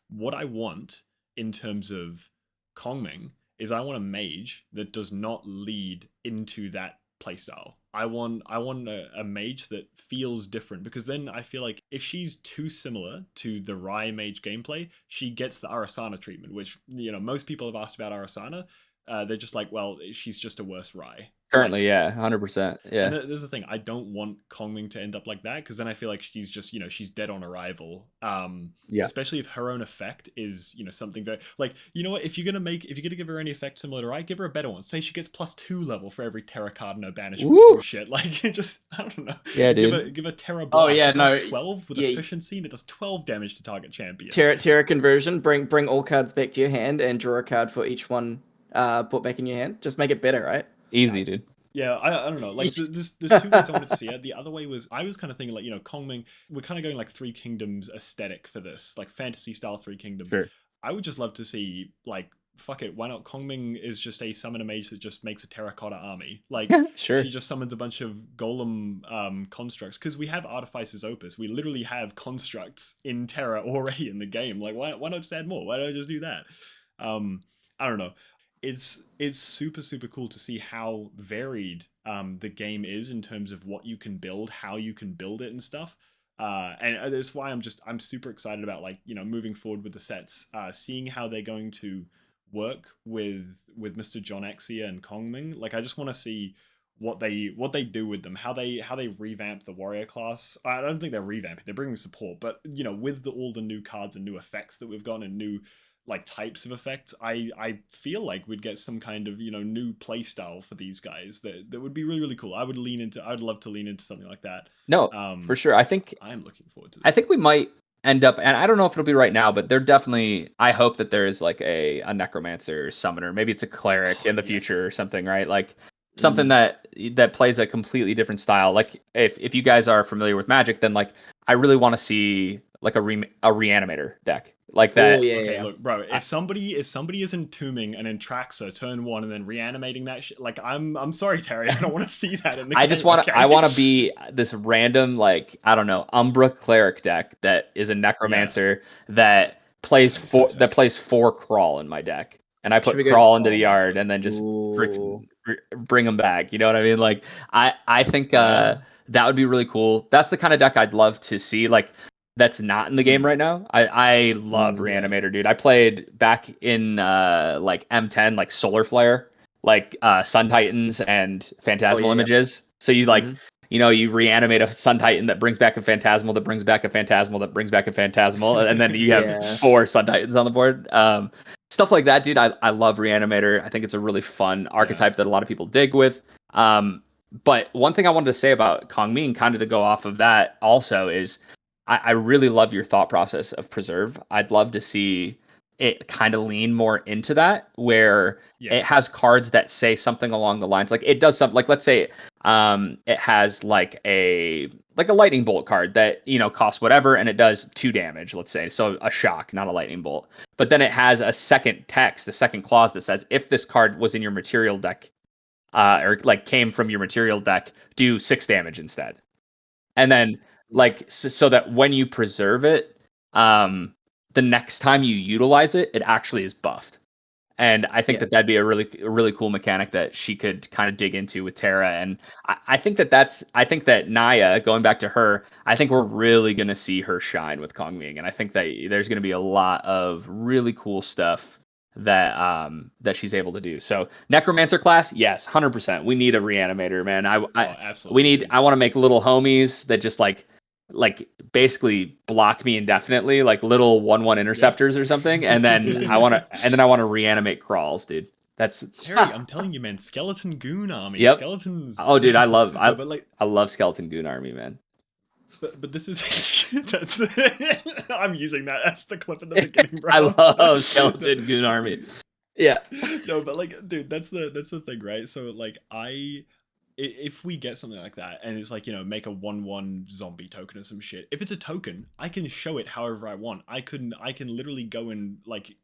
What I want in terms of Kongming is I want a mage that does not lead into that playstyle. I want a mage that feels different, because then I feel like if she's too similar to the Rai mage gameplay, she gets the Arasana treatment, which, you know, most people have asked about Arasana. They're just like, well, she's just a worse Rai. Currently, Like, yeah, 100%. Yeah. and there's the thing, I don't want Kongming to end up like that, because then I feel like she's just, you know, she's dead on arrival. Yeah. Especially if her own effect is, you know, something very, like, you know what, if you're gonna give her any effect similar to Rai, give her a better one. Say she gets +2 level for every Terra card in her banishment, Woo! some shit. Like, just, I don't know. Yeah, dude. Give a Terra Blast. yeah, It does no, 12 with yeah. efficiency, and it does 12 damage to target champion. Terra conversion. Bring all cards back to your hand and draw a card for each one put back in your hand. Just make it better, right? Easy, dude. Yeah, I don't know. Like, there's 2 ways I wanted to see it. The other way was, I was kind of thinking, like, you know, Kongming, we're kind of going like Three Kingdoms aesthetic for this, like fantasy style Three Kingdoms. Sure. I would just love to see, like, fuck it, why not? Kongming is just a summoner mage that just makes a terracotta army. Like, Sure. she just summons a bunch of golem constructs, because we have Artificer's Opus. We literally have constructs in Terra already in the game. Like, why not just add more? Why don't I just do that? I don't know. It's super cool to see how varied the game is in terms of what you can build, how you can build it and stuff. And that's why I'm super excited about, like, you know, moving forward with the sets, seeing how they're going to work with Mr. John Exia and Kongming. Like, I just want to see what they do with them, how they revamp the warrior class. I don't think they're revamping, they're bringing support, but, you know, with all the new cards and new effects that we've gotten and new, like, types of effects, I feel like we'd get some kind of, you know, new play style for these guys that would be really cool. I would love to lean into something like that. No, for sure. I think I'm looking forward to this. I think we might end up, and I don't know if it'll be right now, but they're definitely, I hope that there is like a necromancer summoner. Maybe it's a cleric in the future or something, right? Like something that plays a completely different style. Like if you guys are familiar with Magic, then like I really want to see like a reanimator deck like that. Oh, yeah, Okay, yeah. look, bro. If somebody is entombing an Entraxer turn 1 and then reanimating that shit, like, I'm sorry, Terry, I don't want to see that in the game. I want to be this random, like, I don't know, Umbra cleric deck that is a necromancer that plays four crawl in my deck, and I put crawl into the yard and then just bring them back. You know what I mean? Like, I think that would be really cool. That's the kind of deck I'd love to see. Like, that's not in the game right now. I love Reanimator, dude. I played back in like M10, like Solar Flare, like Sun Titans and Phantasmal Images. So you like, you know, you reanimate a Sun Titan that brings back a Phantasmal, that brings back a Phantasmal, that brings back a Phantasmal, and then you have 4 Sun Titans on the board. Stuff like that, dude. I love Reanimator. I think it's a really fun archetype that a lot of people dig with. But one thing I wanted to say about Kongming, kind of to go off of that also, is I really love your thought process of preserve. I'd love to see it kind of lean more into that, where it has cards that say something along the lines, like it does something, like let's say it has like a lightning bolt card that, you know, costs whatever and it does 2 damage, let's say, so a shock, not a lightning bolt. But then it has a second text, a second clause that says, if this card was in your material deck, or like came from your material deck, do 6 damage instead. And then like so that when you preserve it, the next time you utilize it, it actually is buffed. And I think that'd be a really cool mechanic that she could kind of dig into with Terra. And I think that Naya, going back to her, I think we're really going to see her shine with Kongming. And I think that there's going to be a lot of really cool stuff that she's able to do. So Necromancer class, yes, 100%. We need a reanimator, man. Absolutely. I want to make little homies that just like basically block me indefinitely, like little 1/1 interceptors or something, and then I want to reanimate crawls, dude. That's Terry, I'm telling you, man. Skeleton Goon Army. Yep. Skeletons. Oh, dude, I love Skeleton Goon Army, man. But this is I'm using that as the clip in the beginning, bro. I love Skeleton Goon Army. Yeah. No, but like, dude, that's the thing, right? So like, if we get something like that and it's like, you know, make a 1/1 zombie token or some shit, if it's a token, I can show it however I want. I can literally go and like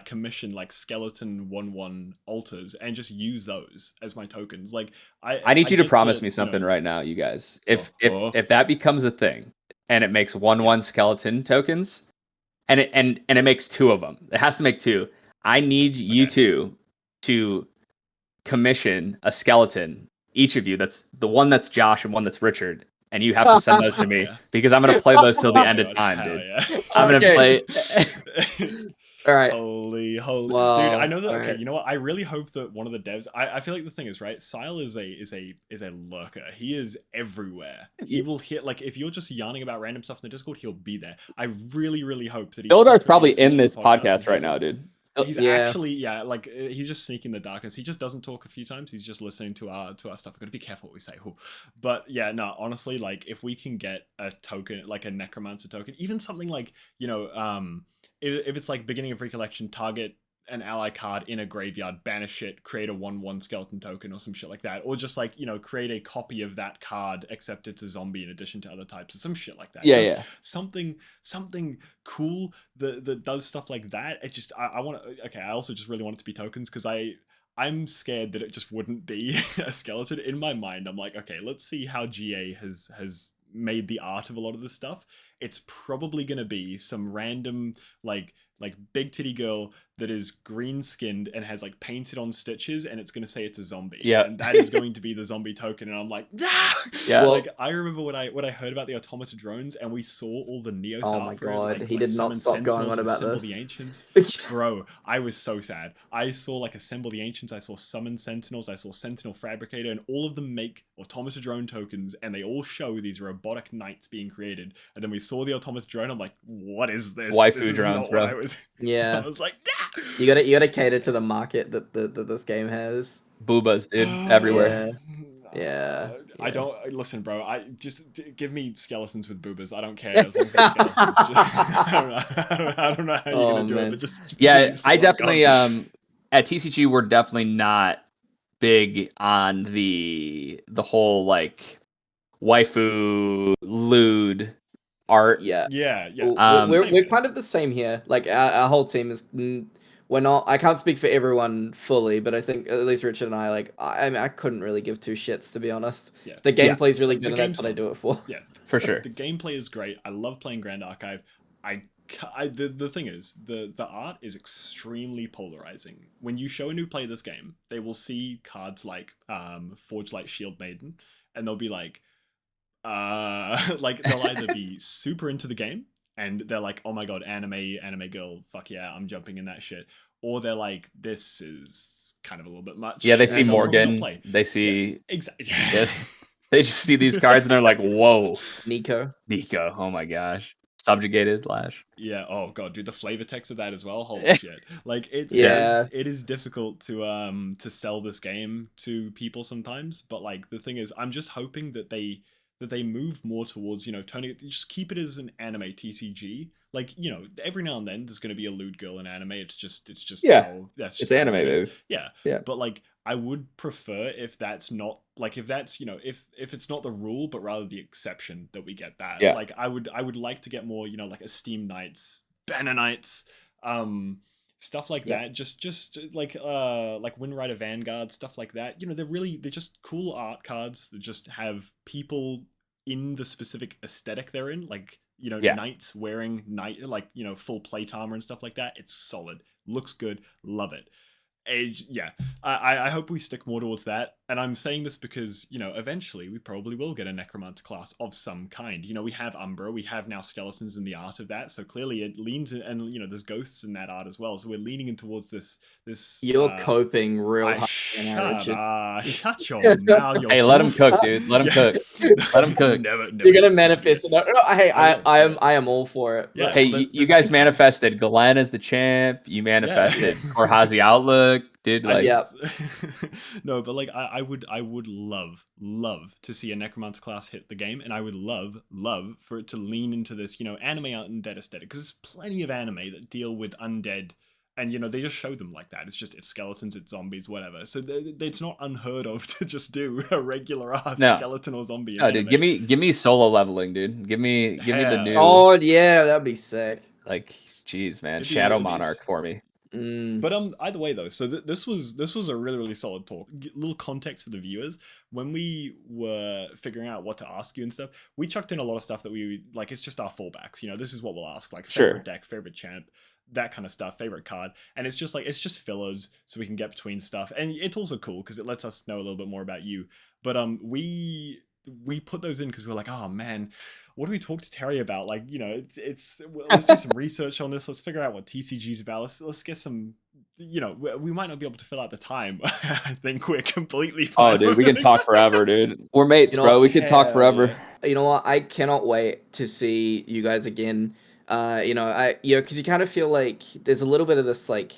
commission like skeleton 1/1 altars and just use those as my tokens. Like, I need you to promise me something right now, you guys. If that becomes a thing and it makes 1/1 skeleton tokens and it makes 2 of them, it has to make 2. I need you two to commission a skeleton each of you. That's the one that's Josh and one that's Richard. And you have to send those to me Yeah. because I'm gonna play those till the Oh end my of God, time, hell dude. yeah. I'm gonna play. All right. Holy. Wow, Dude, I know that. Okay, alright. you know what? I really hope that one of the devs. I feel like the thing is, right? Sile is a lurker. He is everywhere. He will hit, like, if you're just yarning about random stuff in the Discord, he'll be there. I really hope that he's Ildar's secretly probably listens in to the this podcast and podcast right he's now, dude. He's Yeah. actually, yeah, like he's just sneaking the darkness. He just doesn't talk a few times. He's just listening to our stuff. We've got to be careful what we say. But yeah, no, honestly, like if we can get a token, like a necromancer token, even something like, you know, if it's like beginning of recollection, target an ally card in a graveyard, banish it, create a 1/1 skeleton token or some shit like that, or just like, you know, create a copy of that card except it's a zombie in addition to other types or some shit like that. Yeah, just yeah. something cool that does stuff like that. It just I want to. Okay, I also just really want it to be tokens because I'm scared that it just wouldn't be a skeleton. In my mind, I'm like, okay, let's see how GA has made the art of a lot of this stuff. It's probably gonna be some random like big titty girl that is green skinned and has like painted on stitches, and it's going to say it's a zombie. Yeah. And that is going to be the zombie token. And I'm like, nah! Yeah. Well, Like I remember when I heard about the automata drones and we saw all the Neos oh art my for it, god, like he did not summon stop going sentinels on and about assemble this. the ancients. Bro, I was so sad. I saw like assemble the ancients, I saw summon sentinels, I saw sentinel fabricator, and all of them make automata drone tokens, and they all show these robotic knights being created. And then we saw the automata drone. I'm like, what is this? Waifu This is drones, not bro. what I was. Yeah, I was like, nah! you gotta cater to the market that this game has. Boobas, dude, everywhere. Yeah. I don't listen, bro. I just give me skeletons with boobas. I don't care as long as they're skeletons. I don't know how you're gonna do it, but just yeah, please, I oh definitely God. at TCG we're definitely not big on the whole like waifu lewd art. Yeah. Yeah. We're kind of the same here. Like our whole team is. We're not. I can't speak for everyone fully, but I think at least Richard and I like. I mean, I couldn't really give two shits to be honest. Yeah. The gameplay's really The good, and that's what I do it for. Yeah, for sure. The gameplay is great. I love playing Grand Archive. The thing is, the art is extremely polarizing. When you show a new player this game, they will see cards like Forge Light Shield Maiden, and they'll be like, like they'll either be super into the game and they're like, oh my god, anime girl, fuck yeah, I'm jumping in that shit, or they're like, this is kind of a little bit much. Yeah, they see and they'll not Morgan. play. They see Exactly. Yeah, they just see these cards and they're like, whoa, Nico. oh my gosh, subjugated Lash. Yeah. Oh god, dude, the flavor text of that as well. Holy shit! Like it is difficult to sell this game to people sometimes. But like the thing is, I'm just hoping that they move more towards, you know, turning it, just keep it as an anime TCG. Like, you know, every now and then there's going to be a lewd girl in anime. It's just Yeah. how that's It's just how anime, it is. dude. Yeah. Yeah. But like I would prefer if that's not like, if that's, you know, if it's not the rule but rather the exception, that we get that. Yeah. Like I would like to get more, you know, like Esteem Knights, Banner Knights, stuff like that. Just like Windrider Vanguard, stuff like that. You know, they're just cool art cards that just have people in the specific aesthetic they're in, like, you know, knights wearing like, you know, full plate armor and stuff like that. It's solid, looks good, love it. Yeah, I hope we stick more towards that. And I'm saying this because, you know, eventually we probably will get a necromancer class of some kind. You know, we have Umbra, we have now skeletons in the art of that, so clearly it leans in, and you know, there's ghosts in that art as well. So we're leaning in towards this. You're coping real hard. Shut your mouth. Hey, let him cook, dude. Let him cook. Let him cook. Never You're gonna manifest it. No, hey, I am all for it. Yeah. Hey, you guys manifested Glenn as the champ. You manifested Korhazi Outlook, dude. Like, No, but like I would love to see a necromancer class hit the game, and I would love for it to lean into this, you know, anime undead aesthetic, because there's plenty of anime that deal with undead, and you know, they just show them like that. It's skeletons, it's zombies, whatever. So it's not unheard of to just do a regular ass skeleton or zombie. No, dude, give me solo leveling, dude. Give me the new. Oh yeah, that'd be sick. Like, geez, man, Shadow Monarch for me. But either way though, so this was a really solid talk. Little context for the viewers: when we were figuring out what to ask you and stuff, we chucked in a lot of stuff that we like. It's just our fallbacks. You know, this is what we'll ask, like favorite deck, favorite champ. that kind of stuff, favorite card. And it's just like, it's just fillers so we can get between stuff. And it's also cool because it lets us know a little bit more about you. But we put those in because we were like, oh man, what do we talk to Terry about? Like, you know, let's do some research on this. Let's figure out what TCG is about. Let's get some, you know, we might not be able to fill out the time. I think we're completely fine. Oh, dude, we can talk forever, dude. We're mates, You know bro. what? We can talk forever. Yeah. You know what? I cannot wait to see you guys again. Because you kind of feel like there's a little bit of this like,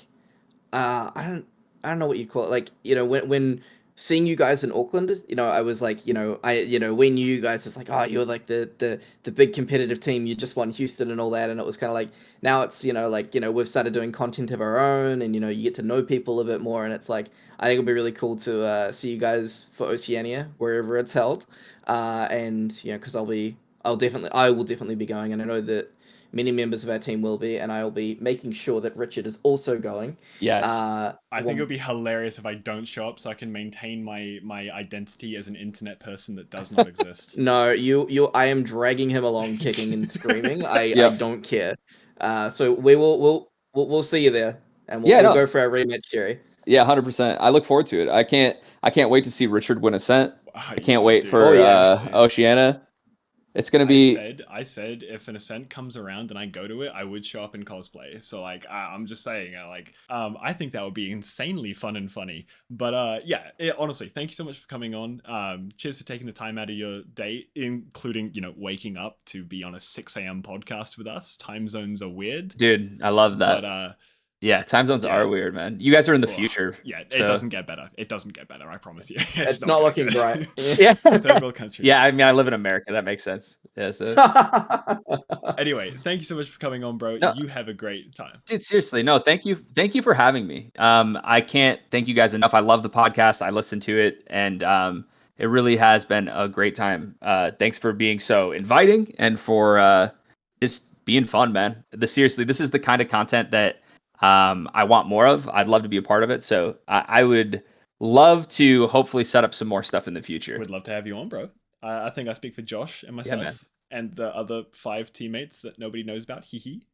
I don't know what you'd call it. Like, when seeing you guys in Auckland, I was like, we knew you guys. It's like, oh, you're like the big competitive team. You just won Houston and all that, and it was kind of like now it's we've started doing content of our own, and you get to know people a bit more, and it's like I think it'll be really cool to see you guys for Oceania wherever it's held, and because I will definitely be going, and I know that many members of our team will be, and I will be making sure that Richard is also going. Yes. I think it would be hilarious if I don't show up so I can maintain my identity as an internet person that does not exist. No, I am dragging him along, kicking and screaming. I Yep. don't care. So we'll see you there, and we'll go for our rematch, Jerry. Yeah, 100%. I look forward to it. I can't wait to see Richard win Ascent. I can't wait for Oceania. It's gonna be. I said if an Ascent comes around and I go to it, I would show up in cosplay. So like, I'm just saying, I think that would be insanely fun and funny. But honestly, thank you so much for coming on. Cheers for taking the time out of your day, including waking up to be on a 6 a.m. podcast with us. Time zones are weird, dude. I love that. But yeah, time zones are weird, man. You guys are in the future. Yeah, it doesn't get better. It doesn't get better. I promise you. It's not looking bright. Yeah, third world country. Yeah, I mean, I live in America. That makes sense. Yeah. So. Anyway, thank you so much for coming on, bro. No, you have a great time, dude. Seriously, no, thank you for having me. I can't thank you guys enough. I love the podcast. I listen to it, and it really has been a great time. Thanks for being so inviting and for just being fun, man. Seriously, this is the kind of content that. I want more of. I'd love to be a part of it. So I would love to hopefully set up some more stuff in the future. We'd love to have you on, bro. I think I speak for Josh and myself and the other 5 teammates that nobody knows about. Hee hee.